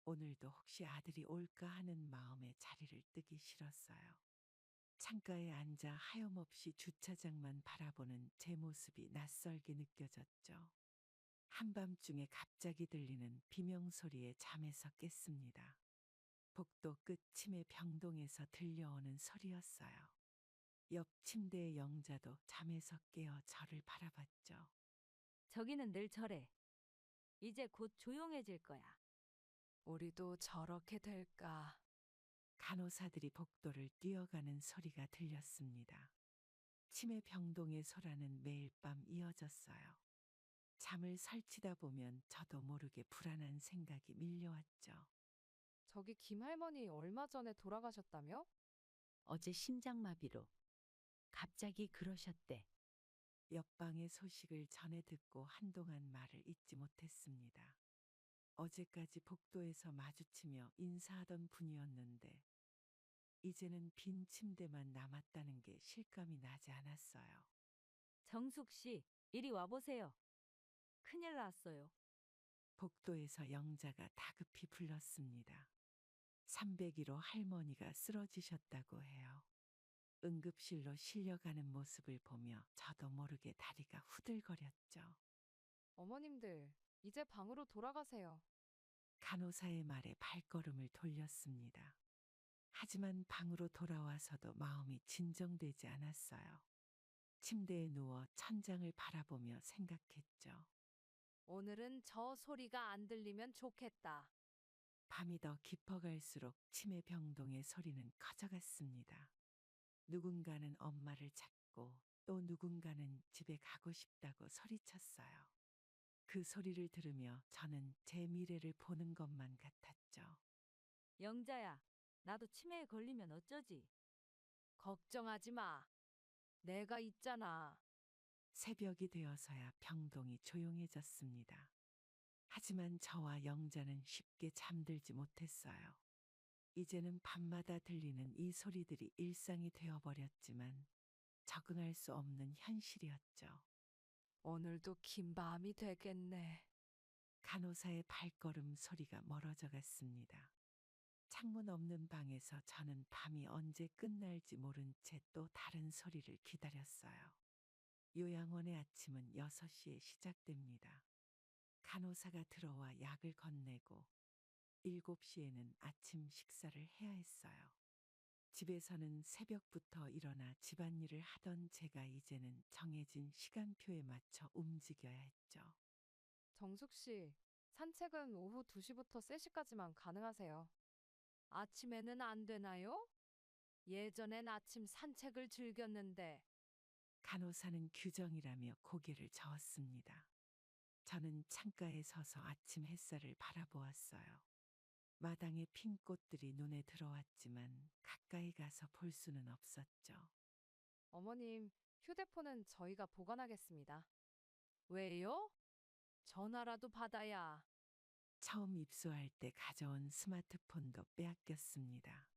오늘도 혹시 아들이 올까 하는 마음에 자리를 뜨기 싫었어요. 창가에 앉아 하염없이 주차장만 바라보는 제 모습이 낯설게 느껴졌죠. 한밤중에 갑자기 들리는 비명소리에 잠에서 깼습니다. 복도 끝 치매 병동에서 들려오는 소리였어요. 옆 침대의 영자도 잠에서 깨어 저를 바라봤죠. 저기는 늘 저래. 이제 곧 조용해질 거야. 우리도 저렇게 될까? 간호사들이 복도를 뛰어가는 소리가 들렸습니다. 치매 병동의 소라는 매일 밤 이어졌어요. 잠을 설치다 보면 저도 모르게 불안한 생각이 밀려왔죠. 저기 김할머니 얼마 전에 돌아가셨다며? 어제 심장마비로. 갑자기 그러셨대. 옆방의 소식을 전해 듣고 한동안 말을 잇지 못했습니다. 어제까지 복도에서 마주치며 인사하던 분이었는데 이제는 빈 침대만 남았다는 게 실감이 나지 않았어요. 정숙 씨, 이리 와보세요. 큰일 났어요. 복도에서 영자가 다급히 불렀습니다. 301호 할머니가 쓰러지셨다고 해요. 응급실로 실려가는 모습을 보며 저도 모르게 다리가 후들거렸죠. 어머님들, 이제 방으로 돌아가세요. 간호사의 말에 발걸음을 돌렸습니다. 하지만 방으로 돌아와서도 마음이 진정되지 않았어요. 침대에 누워 천장을 바라보며 생각했죠. 오늘은 저 소리가 안 들리면 좋겠다. 밤이 더 깊어갈수록 치매 병동의 소리는 커져갔습니다. 누군가는 엄마를 찾고 또 누군가는 집에 가고 싶다고 소리쳤어요. 그 소리를 들으며 저는 제 미래를 보는 것만 같았죠. 영자야, 나도 치매에 걸리면 어쩌지? 걱정하지 마. 내가 있잖아. 새벽이 되어서야 병동이 조용해졌습니다. 하지만 저와 영자는 쉽게 잠들지 못했어요. 이제는 밤마다 들리는 이 소리들이 일상이 되어버렸지만 적응할 수 없는 현실이었죠. 오늘도 긴 밤이 되겠네. 간호사의 발걸음 소리가 멀어져 갔습니다. 창문 없는 방에서 저는 밤이 언제 끝날지 모른 채 또 다른 소리를 기다렸어요. 요양원의 아침은 6시에 시작됩니다. 간호사가 들어와 약을 건네고 7시에는 아침 식사를 해야 했어요. 집에서는 새벽부터 일어나 집안일을 하던 제가 이제는 정해진 시간표에 맞춰 움직여야 했죠. 정숙 씨, 산책은 오후 2시부터 3시까지만 가능하세요. 아침에는 안 되나요? 예전엔 아침 산책을 즐겼는데. 간호사는 규정이라며 고개를 저었습니다. 저는 창가에 서서 아침 햇살을 바라보았어요. 마당에 핀 꽃들이 눈에 들어왔지만 가까이 가서 볼 수는 없었죠. 어머님, 휴대폰은 저희가 보관하겠습니다. 왜요? 전화라도 받아야. 처음 입소할 때 가져온 스마트폰도 빼앗겼습니다.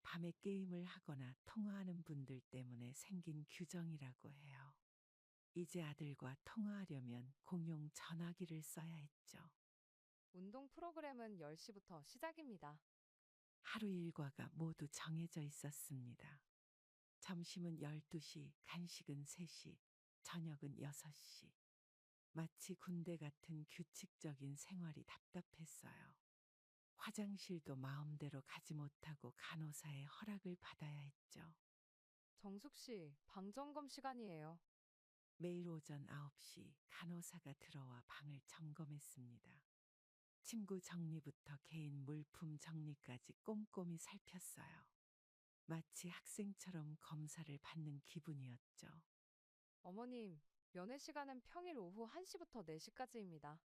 밤에 게임을 하거나 통화하는 분들 때문에 생긴 규정이라고 해요. 이제 아들과 통화하려면 공용 전화기를 써야 했죠. 운동 프로그램은 10시부터 시작입니다. 하루 일과가 모두 정해져 있었습니다. 점심은 12시, 간식은 3시, 저녁은 6시. 마치 군대 같은 규칙적인 생활이 답답했어요. 화장실도 마음대로 가지 못하고 간호사의 허락을 받아야 했죠. 정숙 씨, 방 점검 시간이에요. 매일 오전 9시 간호사가 들어와 방을 점검했습니다. 침구 정리부터 개인 물품 정리까지 꼼꼼히 살폈어요. 마치 학생처럼 검사를 받는 기분이었죠. 어머님, 면회 시간은 평일 오후 1시부터 4시까지입니다.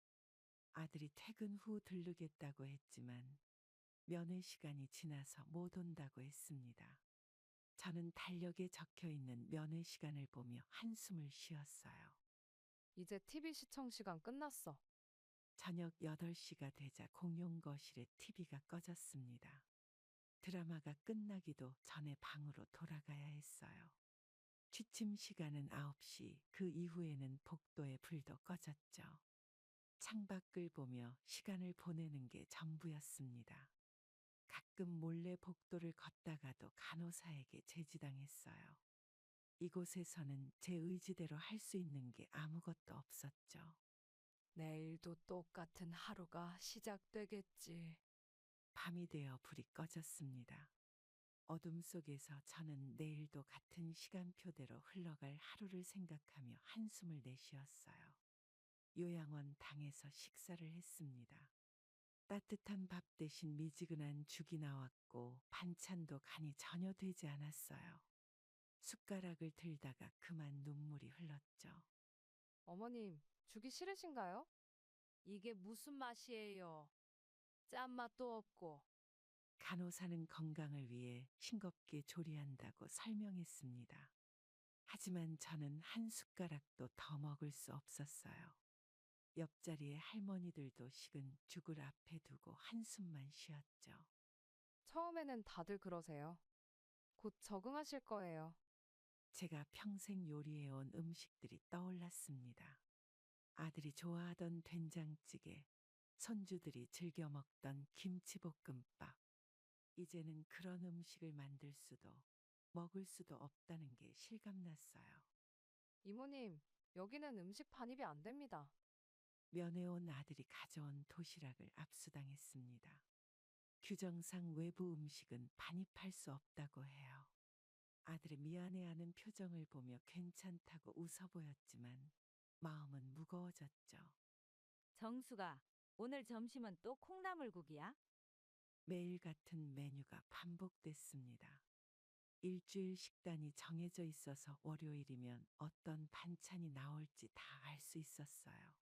아들이 퇴근 후 들르겠다고 했지만 면회 시간이 지나서 못 온다고 했습니다. 저는 달력에 적혀 있는 면회 시간을 보며 한숨을 쉬었어요. 이제 TV 시청 시간 끝났어. 저녁 8시가 되자 공용 거실에 TV가 꺼졌습니다. 드라마가 끝나기도 전에 방으로 돌아가야 했어요. 취침 시간은 9시, 그 이후에는 복도에 불도 꺼졌죠. 창밖을 보며 시간을 보내는 게 전부였습니다. 가끔 몰래 복도를 걷다가도 간호사에게 제지당했어요. 이곳에서는 제 의지대로 할 수 있는 게 아무것도 없었죠. 내일도 똑같은 하루가 시작되겠지. 밤이 되어 불이 꺼졌습니다. 어둠 속에서 저는 내일도 같은 시간표대로 흘러갈 하루를 생각하며 한숨을 내쉬었어요. 요양원 방에서 식사를 했습니다. 따뜻한 밥 대신 미지근한 죽이 나왔고 반찬도 간이 전혀 되지 않았어요. 숟가락을 들다가 그만 눈물이 흘렀죠. 어머님, 주기 싫으신가요? 이게 무슨 맛이에요? 짠맛도 없고. 간호사는 건강을 위해 싱겁게 조리한다고 설명했습니다. 하지만 저는 한 숟가락도 더 먹을 수 없었어요. 옆자리의 할머니들도 식은 죽을 앞에 두고 한숨만 쉬었죠. 처음에는 다들 그러세요. 곧 적응하실 거예요. 제가 평생 요리해온 음식들이 떠올랐습니다. 아들이 좋아하던 된장찌개, 손주들이 즐겨 먹던 김치볶음밥. 이제는 그런 음식을 만들 수도 먹을 수도 없다는 게 실감났어요. 이모님, 여기는 음식 반입이 안 됩니다. 면회 온 아들이 가져온 도시락을 압수당했습니다. 규정상 외부 음식은 반입할 수 없다고 해요. 아들의 미안해하는 표정을 보며 괜찮다고 웃어 보였지만 마음은 무거워졌죠. 정수가 오늘 점심은 또 콩나물국이야? 매일 같은 메뉴가 반복됐습니다. 일주일 식단이 정해져 있어서 월요일이면 어떤 반찬이 나올지 다 알 수 있었어요.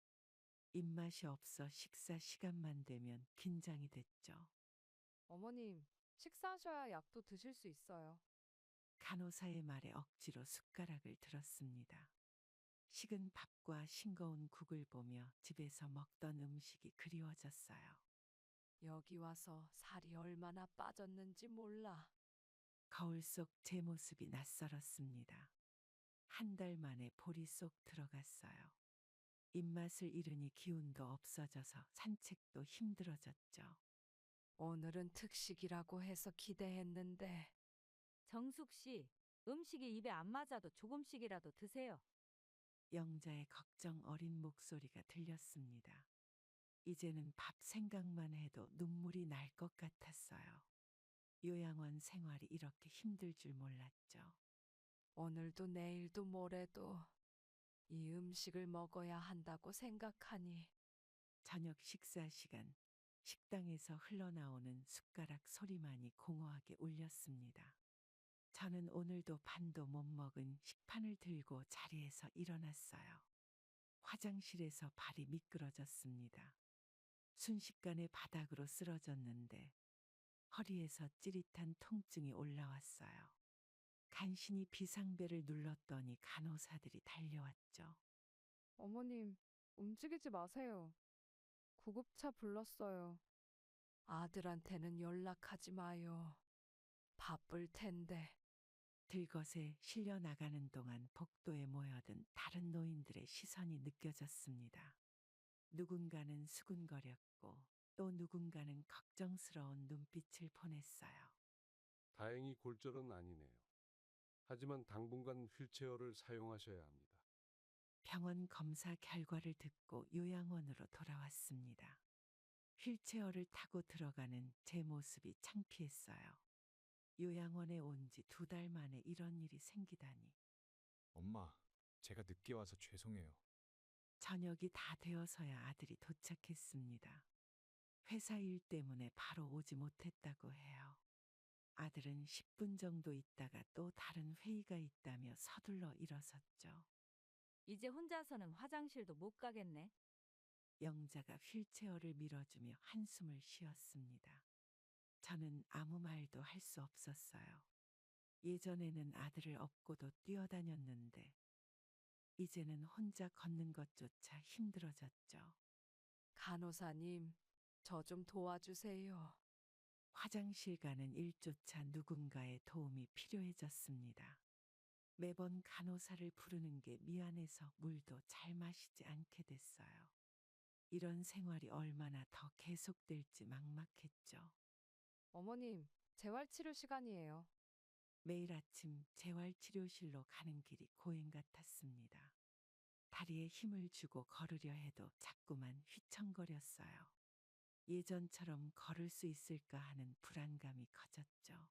입맛이 없어 식사 시간만 되면 긴장이 됐죠. 어머님, 식사하셔야 약도 드실 수 있어요. 간호사의 말에 억지로 숟가락을 들었습니다. 식은 밥과 싱거운 국을 보며 집에서 먹던 음식이 그리워졌어요. 여기 와서 살이 얼마나 빠졌는지 몰라. 거울 속 제 모습이 낯설었습니다. 한 달 만에 볼이 쏙 들어갔어요. 입맛을 잃으니 기운도 없어져서 산책도 힘들어졌죠. 오늘은 특식이라고 해서 기대했는데. 정숙 씨, 음식이 입에 안 맞아도 조금씩이라도 드세요. 영자의 걱정 어린 목소리가 들렸습니다. 이제는 밥 생각만 해도 눈물이 날 것 같았어요. 요양원 생활이 이렇게 힘들 줄 몰랐죠. 오늘도 내일도 모레도 이 음식을 먹어야 한다고 생각하니. 저녁 식사 시간, 식당에서 흘러나오는 숟가락 소리만이 공허하게 울렸습니다. 저는 오늘도 반도 못 먹은 식판을 들고 자리에서 일어났어요. 화장실에서 발이 미끄러졌습니다. 순식간에 바닥으로 쓰러졌는데 허리에서 찌릿한 통증이 올라왔어요. 간신히 비상벨을 눌렀더니 간호사들이 달려왔죠. 어머님, 움직이지 마세요. 구급차 불렀어요. 아들한테는 연락하지 마요. 바쁠 텐데. 들것에 실려 나가는 동안 복도에 모여든 다른 노인들의 시선이 느껴졌습니다. 누군가는 수군거렸고 또 누군가는 걱정스러운 눈빛을 보냈어요. 다행히 골절은 아니네요. 하지만 당분간 휠체어를 사용하셔야 합니다. 병원 검사 결과를 듣고 요양원으로 돌아왔습니다. 휠체어를 타고 들어가는 제 모습이 창피했어요. 요양원에 온 지 2달 만에 이런 일이 생기다니. 엄마, 제가 늦게 와서 죄송해요. 저녁이 다 되어서야 아들이 도착했습니다. 회사 일 때문에 바로 오지 못했다고 해요. 아들은 10분 정도 있다가 또 다른 회의가 있다며 서둘러 일어섰죠. 이제 혼자서는 화장실도 못 가겠네. 영자가 휠체어를 밀어주며 한숨을 쉬었습니다. 저는 아무 말도 할 수 없었어요. 예전에는 아들을 업고도 뛰어다녔는데 이제는 혼자 걷는 것조차 힘들어졌죠. 간호사님, 저 좀 도와주세요. 화장실 가는 일조차 누군가의 도움이 필요해졌습니다. 매번 간호사를 부르는 게 미안해서 물도 잘 마시지 않게 됐어요. 이런 생활이 얼마나 더 계속될지 막막했죠. 어머님, 재활치료 시간이에요. 매일 아침 재활치료실로 가는 길이 고행 같았습니다. 다리에 힘을 주고 걸으려 해도 자꾸만 휘청거렸어요. 예전처럼 걸을 수 있을까 하는 불안감이 커졌죠.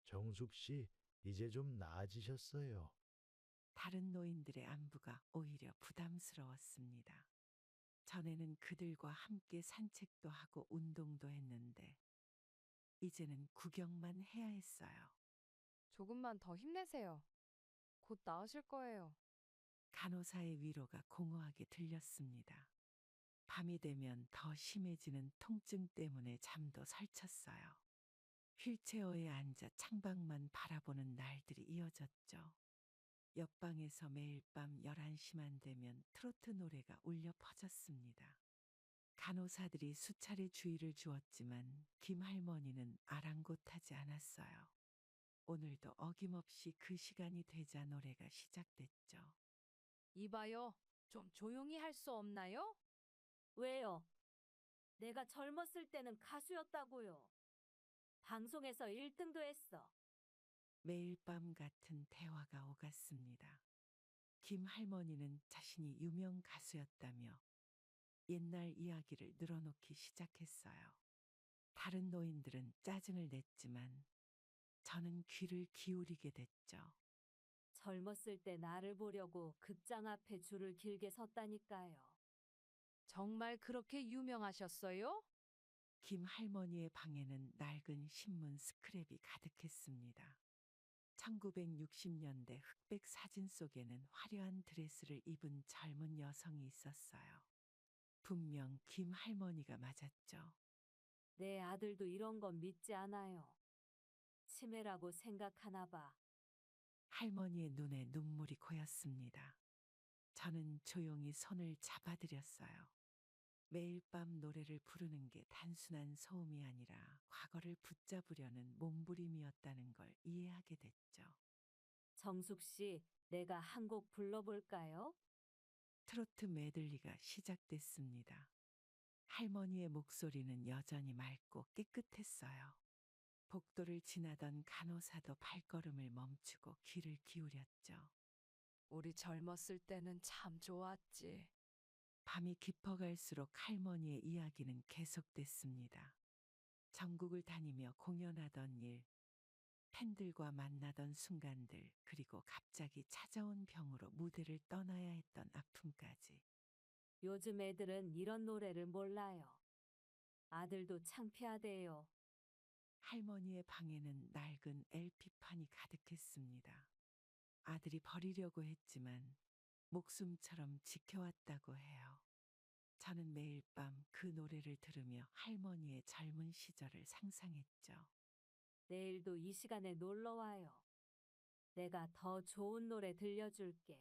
정숙 씨, 이제 좀 나아지셨어요. 다른 노인들의 안부가 오히려 부담스러웠습니다. 전에는 그들과 함께 산책도 하고 운동도 했는데 이제는 구경만 해야 했어요. 조금만 더 힘내세요. 곧 나으실 거예요. 간호사의 위로가 공허하게 들렸습니다. 밤이 되면 더 심해지는 통증 때문에 잠도 설쳤어요. 휠체어에 앉아 창밖만 바라보는 날들이 이어졌죠. 옆방에서 매일 밤 11시만 되면 트로트 노래가 울려 퍼졌습니다. 간호사들이 수차례 주의를 주었지만 김 할머니는 아랑곳하지 않았어요. 오늘도 어김없이 그 시간이 되자 노래가 시작됐죠. 이봐요. 좀 조용히 할 수 없나요? 왜요? 내가 젊었을 때는 가수였다고요. 방송에서 1등도 했어. 매일 밤 같은 대화가 오갔습니다. 김 할머니는 자신이 유명 가수였다며 옛날 이야기를 늘어놓기 시작했어요. 다른 노인들은 짜증을 냈지만 저는 귀를 기울이게 됐죠. 젊었을 때 나를 보려고 극장 앞에 줄을 길게 섰다니까요. 정말 그렇게 유명하셨어요? 김 할머니의 방에는 낡은 신문 스크랩이 가득했습니다. 1960년대 흑백 사진 속에는 화려한 드레스를 입은 젊은 여성이 있었어요. 분명 김 할머니가 맞았죠. 내 아들도 이런 건 믿지 않아요. 치매라고 생각하나 봐. 할머니의 눈에 눈물이 고였습니다. 저는 조용히 손을 잡아드렸어요. 매일 밤 노래를 부르는 게 단순한 소음이 아니라 과거를 붙잡으려는 몸부림이었다는 걸 이해하게 됐죠. 정숙 씨, 내가 한 곡 불러볼까요? 트로트 메들리가 시작됐습니다. 할머니의 목소리는 여전히 맑고 깨끗했어요. 복도를 지나던 간호사도 발걸음을 멈추고 귀를 기울였죠. 우리 젊었을 때는 참 좋았지. 밤이 깊어갈수록 할머니의 이야기는 계속됐습니다. 전국을 다니며 공연하던 일, 팬들과 만나던 순간들, 그리고 갑자기 찾아온 병으로 무대를 떠나야 했던 아픔까지. 요즘 애들은 이런 노래를 몰라요. 아들도 창피하대요. 할머니의 방에는 낡은 LP판이 가득했습니다. 아들이 버리려고 했지만 목숨처럼 지켜왔다고 해요. 저는 매일 밤 그 노래를 들으며 할머니의 젊은 시절을 상상했죠. 내일도 이 시간에 놀러 와요. 내가 더 좋은 노래 들려줄게.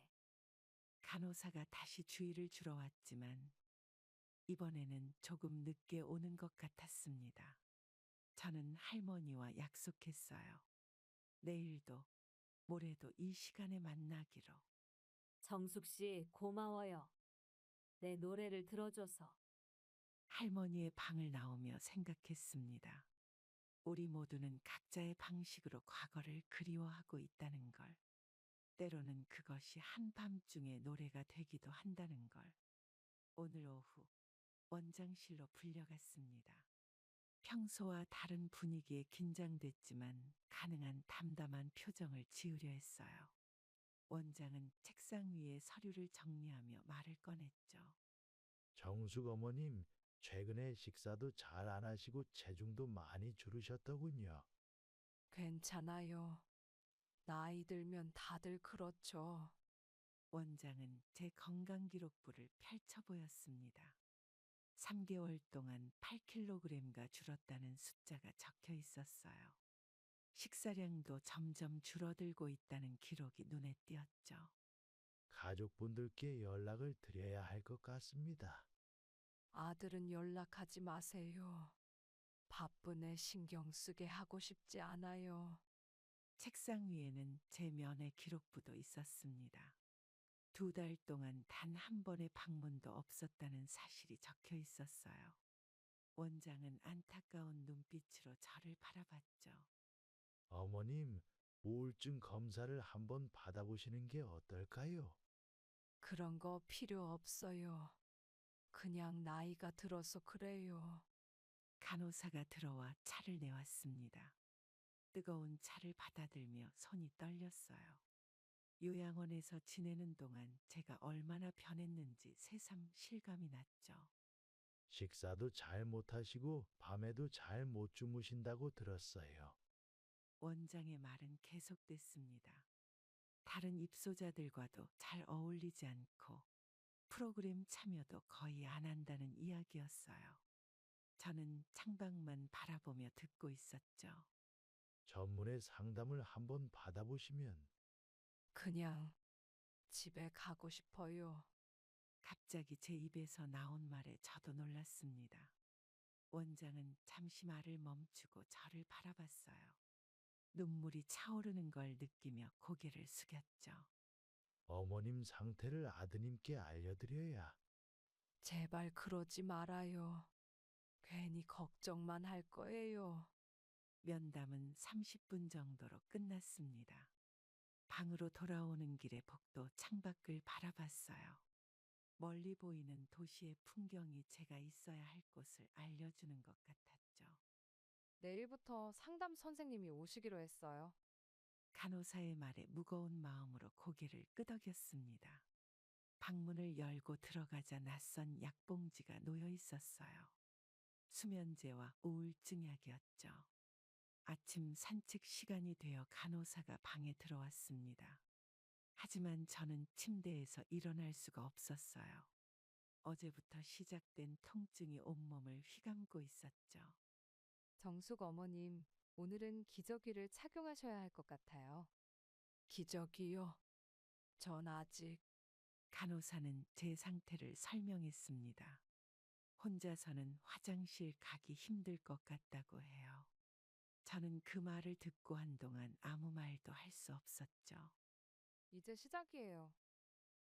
간호사가 다시 주의를 주러 왔지만 이번에는 조금 늦게 오는 것 같았습니다. 저는 할머니와 약속했어요. 내일도 모레도 이 시간에 만나기로. 정숙 씨, 고마워요. 내 노래를 들어줘서. 할머니의 방을 나오며 생각했습니다. 우리 모두는 각자의 방식으로 과거를 그리워하고 있다는 걸. 때로는 그것이 한밤중에 노래가 되기도 한다는 걸. 오늘 오후 원장실로 불려갔습니다. 평소와 다른 분위기에 긴장됐지만 가능한 담담한 표정을 지으려 했어요. 원장은 책상 위에 서류를 정리하며 말을 꺼냈죠. 정숙 어머님, 최근에 식사도 잘 안 하시고 체중도 많이 줄으셨더군요. 괜찮아요. 나이 들면 다들 그렇죠. 원장은 제 건강기록부를 펼쳐 보였습니다. 3개월 동안 8kg가 줄었다는 숫자가 적혀 있었어요. 식사량도 점점 줄어들고 있다는 기록이 눈에 띄었죠. 가족분들께 연락을 드려야 할 것 같습니다. 아들은 연락하지 마세요. 바쁘네 신경 쓰게 하고 싶지 않아요. 책상 위에는 제 면회 기록부도 있었습니다. 2달 동안 단 한 번의 방문도 없었다는 사실이 적혀 있었어요. 원장은 안타까운 눈빛으로 저를 바라봤죠. 어머님, 우울증 검사를 한번 받아보시는 게 어떨까요? 그런 거 필요 없어요. 그냥 나이가 들어서 그래요. 간호사가 들어와 차를 내왔습니다. 뜨거운 차를 받아들며 손이 떨렸어요. 요양원에서 지내는 동안 제가 얼마나 변했는지 새삼 실감이 났죠. 식사도 잘 못하시고 밤에도 잘 못 주무신다고 들었어요. 원장의 말은 계속됐습니다. 다른 입소자들과도 잘 어울리지 않고 프로그램 참여도 거의 안 한다는 이야기였어요. 저는 창밖만 바라보며 듣고 있었죠. 전문의 상담을 한번 받아보시면 그냥 집에 가고 싶어요. 갑자기 제 입에서 나온 말에 저도 놀랐습니다. 원장은 잠시 말을 멈추고 저를 바라봤어요. 눈물이 차오르는 걸 느끼며 고개를 숙였죠. 어머님 상태를 아드님께 알려드려야 제발 그러지 말아요. 괜히 걱정만 할 거예요. 면담은 30분 정도로 끝났습니다. 방으로 돌아오는 길에 복도 창밖을 바라봤어요. 멀리 보이는 도시의 풍경이 제가 있어야 할 곳을 알려주는 것 같았죠. 내일부터 상담 선생님이 오시기로 했어요. 간호사의 말에 무거운 마음으로 고개를 끄덕였습니다. 방문을 열고 들어가자 낯선 약봉지가 놓여 있었어요. 수면제와 우울증 약이었죠. 아침 산책 시간이 되어 간호사가 방에 들어왔습니다. 하지만 저는 침대에서 일어날 수가 없었어요. 어제부터 시작된 통증이 온몸을 휘감고 있었죠. 정숙 어머님, 오늘은 기저귀를 착용하셔야 할 것 같아요. 기저귀요? 전 아직 간호사는 제 상태를 설명했습니다. 혼자서는 화장실 가기 힘들 것 같다고 해요. 저는 그 말을 듣고 한동안 아무 말도 할 수 없었죠. 이제 시작이에요.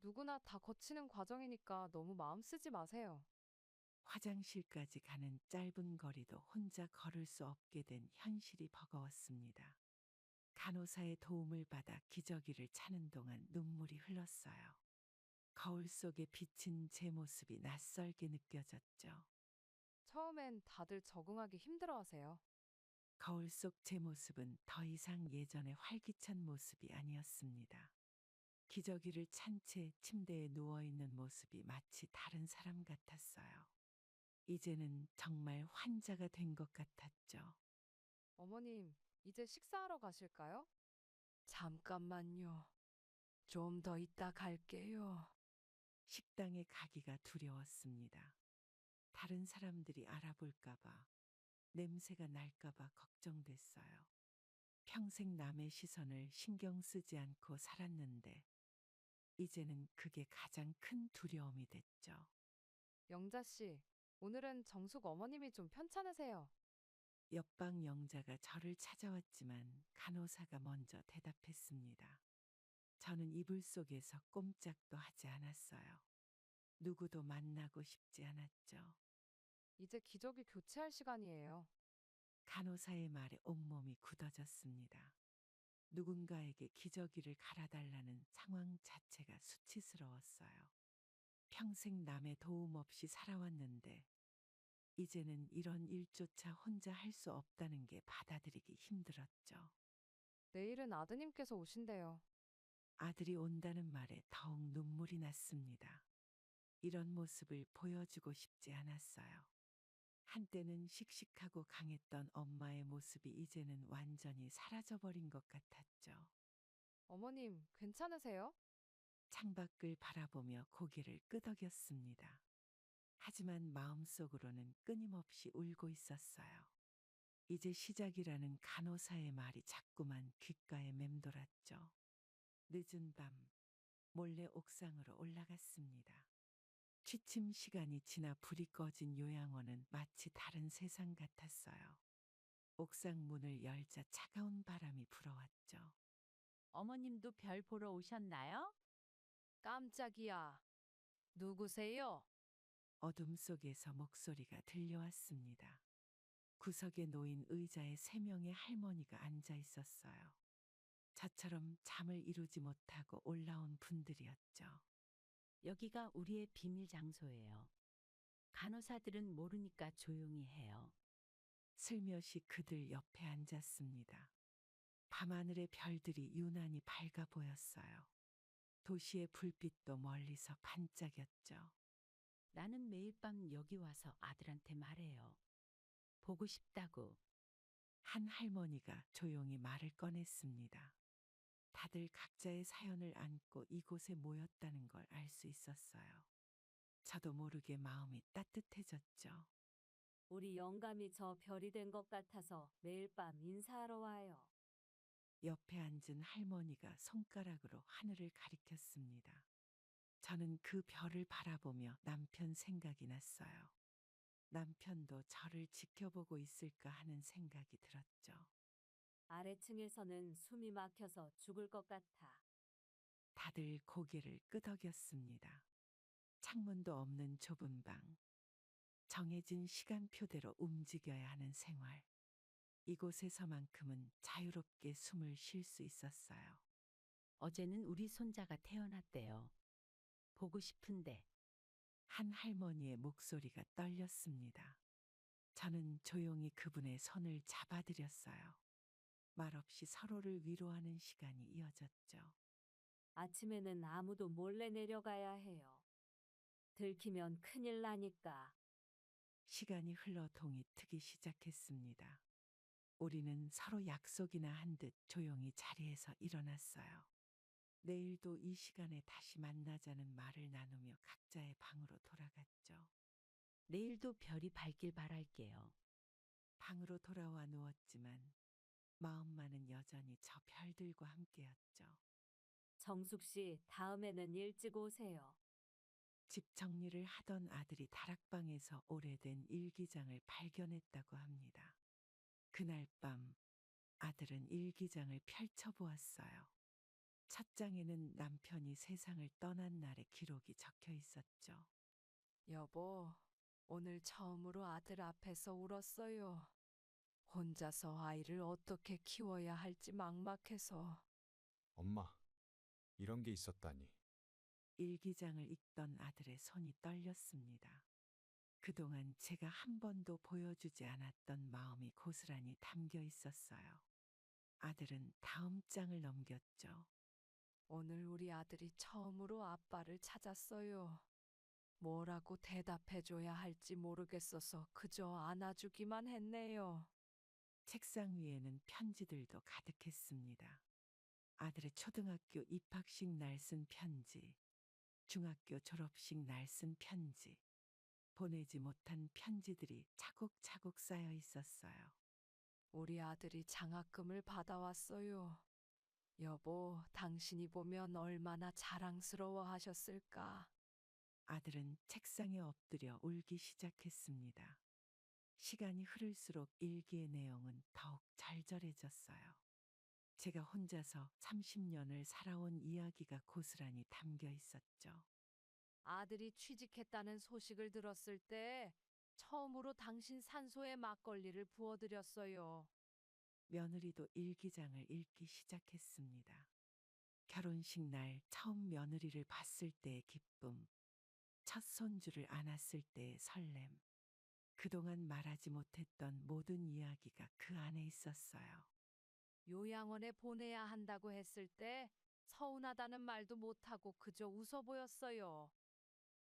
누구나 다 거치는 과정이니까 너무 마음 쓰지 마세요. 화장실까지 가는 짧은 거리도 혼자 걸을 수 없게 된 현실이 버거웠습니다. 간호사의 도움을 받아 기저귀를 차는 동안 눈물이 흘렀어요. 거울 속에 비친 제 모습이 낯설게 느껴졌죠. 처음엔 다들 적응하기 힘들어하세요. 거울 속 제 모습은 더 이상 예전의 활기찬 모습이 아니었습니다. 기저귀를 찬 채 침대에 누워있는 모습이 마치 다른 사람 같았어요. 이제는 정말 환자가 된 것 같았죠. 어머님, 이제 식사하러 가실까요? 잠깐만요. 좀 더 이따 갈게요. 식당에 가기가 두려웠습니다. 다른 사람들이 알아볼까봐, 냄새가 날까봐 걱정됐어요. 평생 남의 시선을 신경 쓰지 않고 살았는데, 이제는 그게 가장 큰 두려움이 됐죠. 영자 씨, 오늘은 정숙 어머님이 좀 편찮으세요. 옆방 영자가 저를 찾아왔지만 간호사가 먼저 대답했습니다. 저는 이불 속에서 꼼짝도 하지 않았어요. 누구도 만나고 싶지 않았죠. 이제 기저귀 교체할 시간이에요. 간호사의 말에 온몸이 굳어졌습니다. 누군가에게 기저귀를 갈아달라는 상황 자체가 수치스러웠어요. 평생 남의 도움 없이 살아왔는데, 이제는 이런 일조차 혼자 할 수 없다는 게 받아들이기 힘들었죠. 내일은 아드님께서 오신대요. 아들이 온다는 말에 더욱 눈물이 났습니다. 이런 모습을 보여주고 싶지 않았어요. 한때는 씩씩하고 강했던 엄마의 모습이 이제는 완전히 사라져버린 것 같았죠. 어머님, 괜찮으세요? 창밖을 바라보며 고개를 끄덕였습니다. 하지만 마음속으로는 끊임없이 울고 있었어요. 이제 시작이라는 간호사의 말이 자꾸만 귓가에 맴돌았죠. 늦은 밤, 몰래 옥상으로 올라갔습니다. 취침 시간이 지나 불이 꺼진 요양원은 마치 다른 세상 같았어요. 옥상 문을 열자 차가운 바람이 불어왔죠. 어머님도 별 보러 오셨나요? 깜짝이야. 누구세요? 어둠 속에서 목소리가 들려왔습니다. 구석에 놓인 의자에 3명의 할머니가 앉아 있었어요. 저처럼 잠을 이루지 못하고 올라온 분들이었죠. 여기가 우리의 비밀 장소예요. 간호사들은 모르니까 조용히 해요. 슬며시 그들 옆에 앉았습니다. 밤하늘의 별들이 유난히 밝아 보였어요. 도시의 불빛도 멀리서 반짝였죠. 나는 매일 밤 여기 와서 아들한테 말해요. 보고 싶다고. 한 할머니가 조용히 말을 꺼냈습니다. 다들 각자의 사연을 안고 이곳에 모였다는 걸 알 수 있었어요. 저도 모르게 마음이 따뜻해졌죠. 우리 영감이 저 별이 된 것 같아서 매일 밤 인사하러 와요. 옆에 앉은 할머니가 손가락으로 하늘을 가리켰습니다. 저는 그 별을 바라보며 남편 생각이 났어요. 남편도 저를 지켜보고 있을까 하는 생각이 들었죠. 아래층에서는 숨이 막혀서 죽을 것 같아. 다들 고개를 끄덕였습니다. 창문도 없는 좁은 방. 정해진 시간표대로 움직여야 하는 생활. 이곳에서만큼은 자유롭게 숨을 쉴 수 있었어요. 어제는 우리 손자가 태어났대요. 보고 싶은데. 한 할머니의 목소리가 떨렸습니다. 저는 조용히 그분의 손을 잡아드렸어요. 말없이 서로를 위로하는 시간이 이어졌죠. 아침에는 아무도 몰래 내려가야 해요. 들키면 큰일 나니까. 시간이 흘러 동이 트기 시작했습니다. 우리는 서로 약속이나 한 듯 조용히 자리에서 일어났어요. 내일도 이 시간에 다시 만나자는 말을 나누며 각자의 방으로 돌아갔죠. 내일도 별이 밝길 바랄게요. 방으로 돌아와 누웠지만 마음만은 여전히 저 별들과 함께였죠. 정숙 씨, 다음에는 일찍 오세요. 집 정리를 하던 아들이 다락방에서 오래된 일기장을 발견했다고 합니다. 그날 밤 아들은 일기장을 펼쳐보았어요. 첫 장에는 남편이 세상을 떠난 날의 기록이 적혀 있었죠. 여보, 오늘 처음으로 아들 앞에서 울었어요. 혼자서 아이를 어떻게 키워야 할지 막막해서. 엄마, 이런 게 있었다니. 일기장을 읽던 아들의 손이 떨렸습니다. 그동안 제가 한 번도 보여주지 않았던 마음이 고스란히 담겨 있었어요. 아들은 다음 장을 넘겼죠. 오늘 우리 아들이 처음으로 아빠를 찾았어요. 뭐라고 대답해줘야 할지 모르겠어서 그저 안아주기만 했네요. 책상 위에는 편지들도 가득했습니다. 아들의 초등학교 입학식 날 쓴 편지, 중학교 졸업식 날 쓴 편지, 보내지 못한 편지들이 차곡차곡 쌓여 있었어요. 우리 아들이 장학금을 받아왔어요. 여보, 당신이 보면 얼마나 자랑스러워 하셨을까. 아들은 책상에 엎드려 울기 시작했습니다. 시간이 흐를수록 일기의 내용은 더욱 절절해졌어요. 제가 혼자서 30년을 살아온 이야기가 고스란히 담겨 있었죠. 아들이 취직했다는 소식을 들었을 때 처음으로 당신 산소에 막걸리를 부어드렸어요. 며느리도 일기장을 읽기 시작했습니다. 결혼식 날 처음 며느리를 봤을 때의 기쁨, 첫 손주를 안았을 때의 설렘, 그동안 말하지 못했던 모든 이야기가 그 안에 있었어요. 요양원에 보내야 한다고 했을 때 서운하다는 말도 못하고 그저 웃어 보였어요.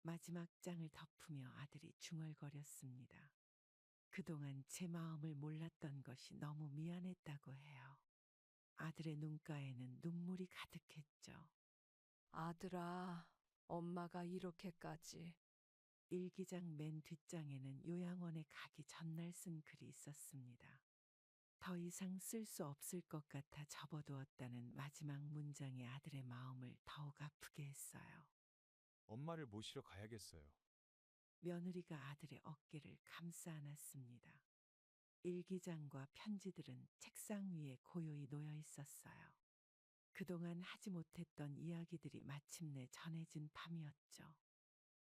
마지막 장을 덮으며 아들이 중얼거렸습니다. 그동안 제 마음을 몰랐던 것이 너무 미안했다고 해요. 아들의 눈가에는 눈물이 가득했죠. 아들아, 엄마가 이렇게까지. 일기장 맨 뒷장에는 요양원에 가기 전날 쓴 글이 있었습니다. 더 이상 쓸 수 없을 것 같아 접어두었다는 마지막 문장이 아들의 마음을 더욱 아프게 했어요. 엄마를 모시러 가야겠어요. 며느리가 아들의 어깨를 감싸 안았습니다. 일기장과 편지들은 책상 위에 고요히 놓여 있었어요. 그동안 하지 못했던 이야기들이 마침내 전해진 밤이었죠.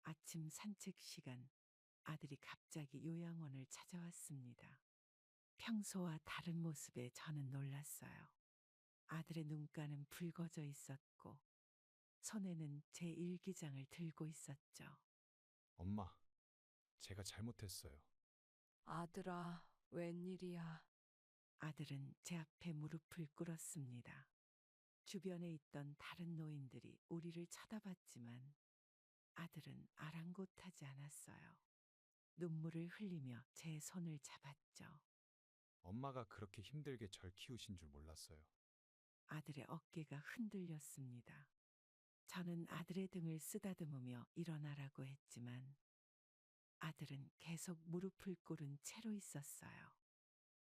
아침 산책 시간, 아들이 갑자기 요양원을 찾아왔습니다. 평소와 다른 모습에 저는 놀랐어요. 아들의 눈가는 붉어져 있었고, 손에는 제 일기장을 들고 있었죠. 엄마, 제가 잘못했어요. 아들아, 웬일이야. 아들은 제 앞에 무릎을 꿇었습니다. 주변에 있던 다른 노인들이 우리를 쳐다봤지만 아들은 아랑곳하지 않았어요. 눈물을 흘리며 제 손을 잡았죠. 엄마가 그렇게 힘들게 절 키우신 줄 몰랐어요. 아들의 어깨가 흔들렸습니다. 저는 아들의 등을 쓰다듬으며 일어나라고 했지만 아들은 계속 무릎을 꿇은 채로 있었어요.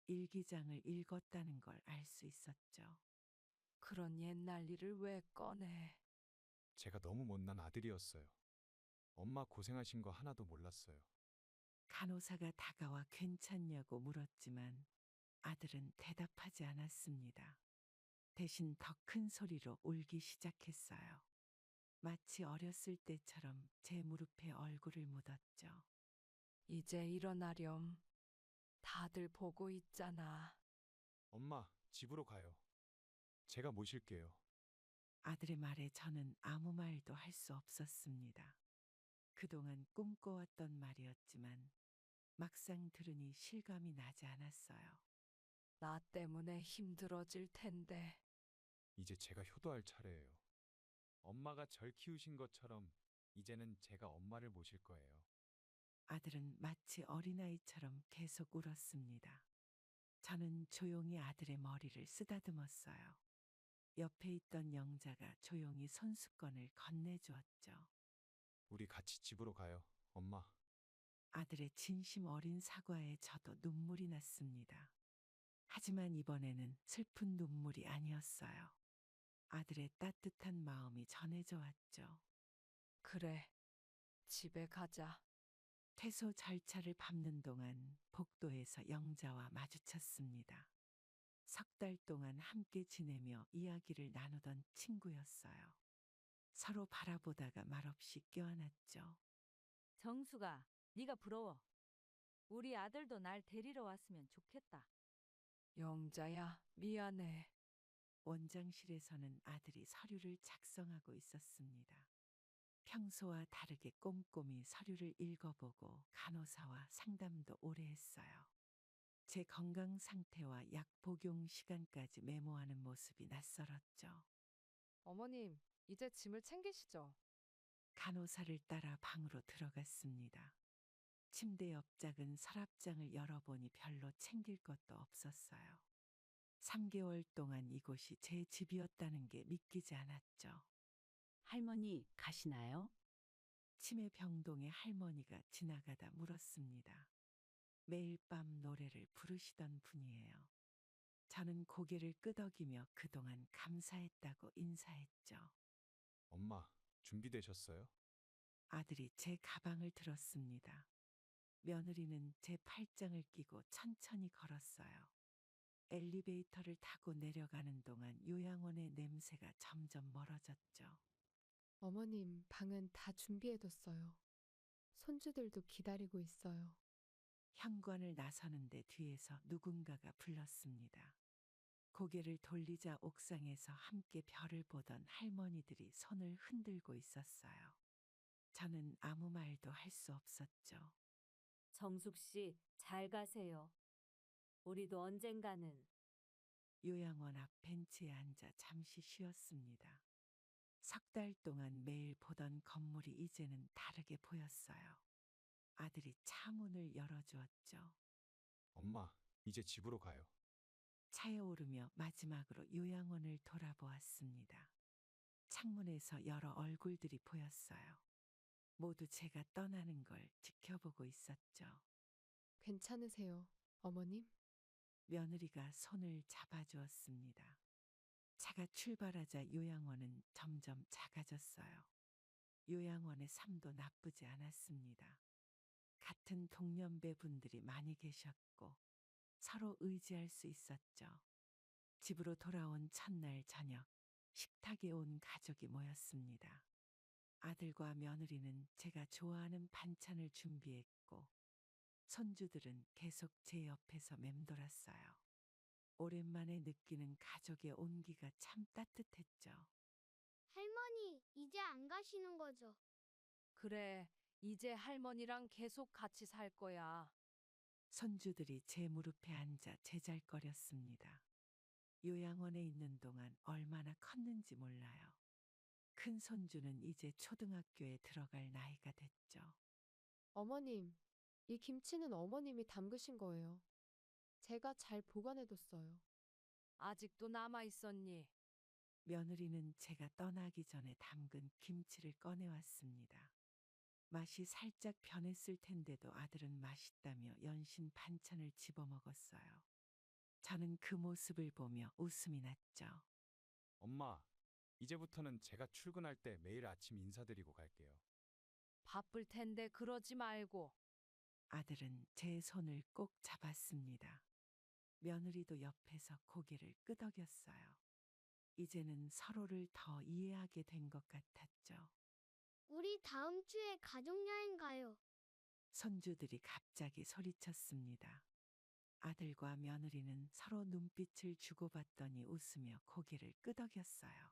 일기장을 읽었다는 걸 알 수 있었죠. 그런 옛날 일을 왜 꺼내? 제가 너무 못난 아들이었어요. 엄마 고생하신 거 하나도 몰랐어요. 간호사가 다가와 괜찮냐고 물었지만 아들은 대답하지 않았습니다. 대신 더 큰 소리로 울기 시작했어요. 마치 어렸을 때처럼 제 무릎에 얼굴을 묻었죠. 이제 일어나렴. 다들 보고 있잖아. 엄마, 집으로 가요. 제가 모실게요. 아들의 말에 저는 아무 말도 할 수 없었습니다. 그동안 꿈꿔왔던 말이었지만 막상 들으니 실감이 나지 않았어요. 나 때문에 힘들어질 텐데. 이제 제가 효도할 차례예요. 엄마가 절 키우신 것처럼 이제는 제가 엄마를 모실 거예요. 아들은 마치 어린아이처럼 계속 울었습니다. 저는 조용히 아들의 머리를 쓰다듬었어요. 옆에 있던 영자가 조용히 손수건을 건네주었죠. 우리 같이 집으로 가요, 엄마. 아들의 진심 어린 사과에 저도 눈물이 났습니다. 하지만 이번에는 슬픈 눈물이 아니었어요. 아들의 따뜻한 마음이 전해져 왔죠. 그래. 집에 가자. 퇴소 절차를 밟는 동안 복도에서 영자와 마주쳤습니다. 석 달 동안 함께 지내며 이야기를 나누던 친구였어요. 서로 바라보다가 말없이 껴안았죠. 정수가, 네가 부러워. 우리 아들도 날 데리러 왔으면 좋겠다. 영자야, 미안해. 원장실에서는 아들이 서류를 작성하고 있었습니다. 평소와 다르게 꼼꼼히 서류를 읽어보고 간호사와 상담도 오래 했어요. 제 건강 상태와 약 복용 시간까지 메모하는 모습이 낯설었죠. 어머님, 이제 짐을 챙기시죠. 간호사를 따라 방으로 들어갔습니다. 침대 옆 작은 서랍장을 열어보니 별로 챙길 것도 없었어요. 3개월 동안 이곳이 제 집이었다는 게 믿기지 않았죠. 할머니 가시나요? 치매 병동의 할머니가 지나가다 물었습니다. 매일 밤 노래를 부르시던 분이에요. 저는 고개를 끄덕이며 그동안 감사했다고 인사했죠. 엄마, 준비되셨어요? 아들이 제 가방을 들었습니다. 며느리는 제 팔짱을 끼고 천천히 걸었어요. 엘리베이터를 타고 내려가는 동안 요양원의 냄새가 점점 멀어졌죠. 어머님, 방은 다 준비해뒀어요. 손주들도 기다리고 있어요. 현관을 나서는데 뒤에서 누군가가 불렀습니다. 고개를 돌리자 옥상에서 함께 별을 보던 할머니들이 손을 흔들고 있었어요. 저는 아무 말도 할 수 없었죠. 정숙 씨, 잘 가세요. 우리도 언젠가는. 요양원 앞 벤치에 앉아 잠시 쉬었습니다. 석 달 동안 매일 보던 건물이 이제는 다르게 보였어요. 아들이 차 문을 열어주었죠. 엄마, 이제 집으로 가요. 차에 오르며 마지막으로 요양원을 돌아보았습니다. 창문에서 여러 얼굴들이 보였어요. 모두 제가 떠나는 걸 지켜보고 있었죠. 괜찮으세요, 어머님? 며느리가 손을 잡아주었습니다. 차가 출발하자 요양원은 점점 작아졌어요. 요양원의 삶도 나쁘지 않았습니다. 같은 동년배 분들이 많이 계셨고 서로 의지할 수 있었죠. 집으로 돌아온 첫날 저녁, 식탁에 온 가족이 모였습니다. 아들과 며느리는 제가 좋아하는 반찬을 준비했고 손주들은 계속 제 옆에서 맴돌았어요. 오랜만에 느끼는 가족의 온기가 참 따뜻했죠. 할머니, 이제 안 가시는 거죠? 그래, 이제 할머니랑 계속 같이 살 거야. 손주들이 제 무릎에 앉아 제잘거렸습니다. 요양원에 있는 동안 얼마나 컸는지 몰라요. 큰 손주는 이제 초등학교에 들어갈 나이가 됐죠. 어머님, 이 김치는 어머님이 담그신 거예요. 제가 잘 보관해뒀어요. 아직도 남아 있었니? 며느리는 제가 떠나기 전에 담근 김치를 꺼내왔습니다. 맛이 살짝 변했을 텐데도 아들은 맛있다며 연신 반찬을 집어먹었어요. 저는 그 모습을 보며 웃음이 났죠. 엄마, 이제부터는 제가 출근할 때 매일 아침 인사드리고 갈게요. 바쁠 텐데 그러지 말고. 아들은 제 손을 꼭 잡았습니다. 며느리도 옆에서 고개를 끄덕였어요. 이제는 서로를 더 이해하게 된 것 같았죠. 우리 다음 주에 가족여행 가요. 손주들이 갑자기 소리쳤습니다. 아들과 며느리는 서로 눈빛을 주고받더니 웃으며 고개를 끄덕였어요.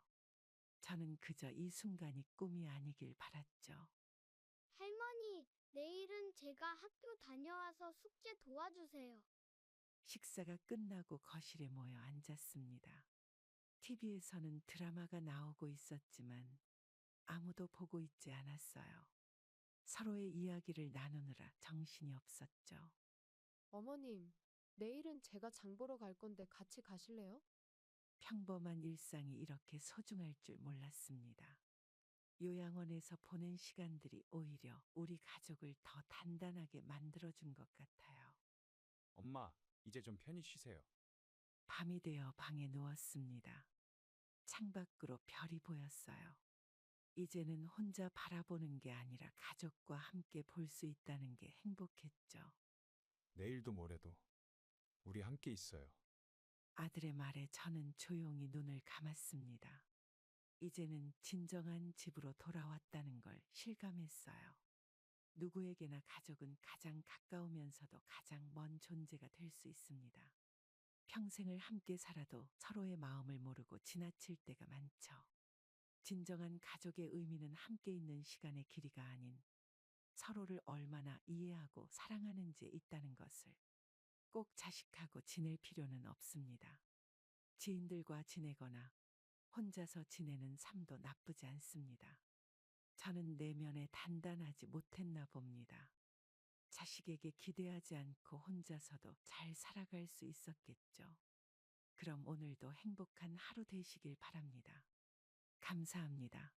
저는 그저 이 순간이 꿈이 아니길 바랐죠. 할머니, 내일은 제가 학교 다녀와서 숙제 도와주세요. 식사가 끝나고 거실에 모여 앉았습니다. TV에서는 드라마가 나오고 있었지만 아무도 보고 있지 않았어요. 서로의 이야기를 나누느라 정신이 없었죠. 어머님, 내일은 제가 장 보러 갈 건데 같이 가실래요? 평범한 일상이 이렇게 소중할 줄 몰랐습니다. 요양원에서 보낸 시간들이 오히려 우리 가족을 더 단단하게 만들어준 것 같아요. 엄마, 이제 좀 편히 쉬세요. 밤이 되어 방에 누웠습니다. 창밖으로 별이 보였어요. 이제는 혼자 바라보는 게 아니라 가족과 함께 볼 수 있다는 게 행복했죠. 내일도 모레도 우리 함께 있어요. 아들의 말에 저는 조용히 눈을 감았습니다. 이제는 진정한 집으로 돌아왔다는 걸 실감했어요. 누구에게나 가족은 가장 가까우면서도 가장 먼 존재가 될 수 있습니다. 평생을 함께 살아도 서로의 마음을 모르고 지나칠 때가 많죠. 진정한 가족의 의미는 함께 있는 시간의 길이가 아닌 서로를 얼마나 이해하고 사랑하는지에 있다는 것을 꼭 자식하고 지낼 필요는 없습니다. 지인들과 지내거나 혼자서 지내는 삶도 나쁘지 않습니다. 저는 내면에 단단하지 못했나 봅니다. 자식에게 기대하지 않고 혼자서도 잘 살아갈 수 있었겠죠. 그럼 오늘도 행복한 하루 되시길 바랍니다. 감사합니다.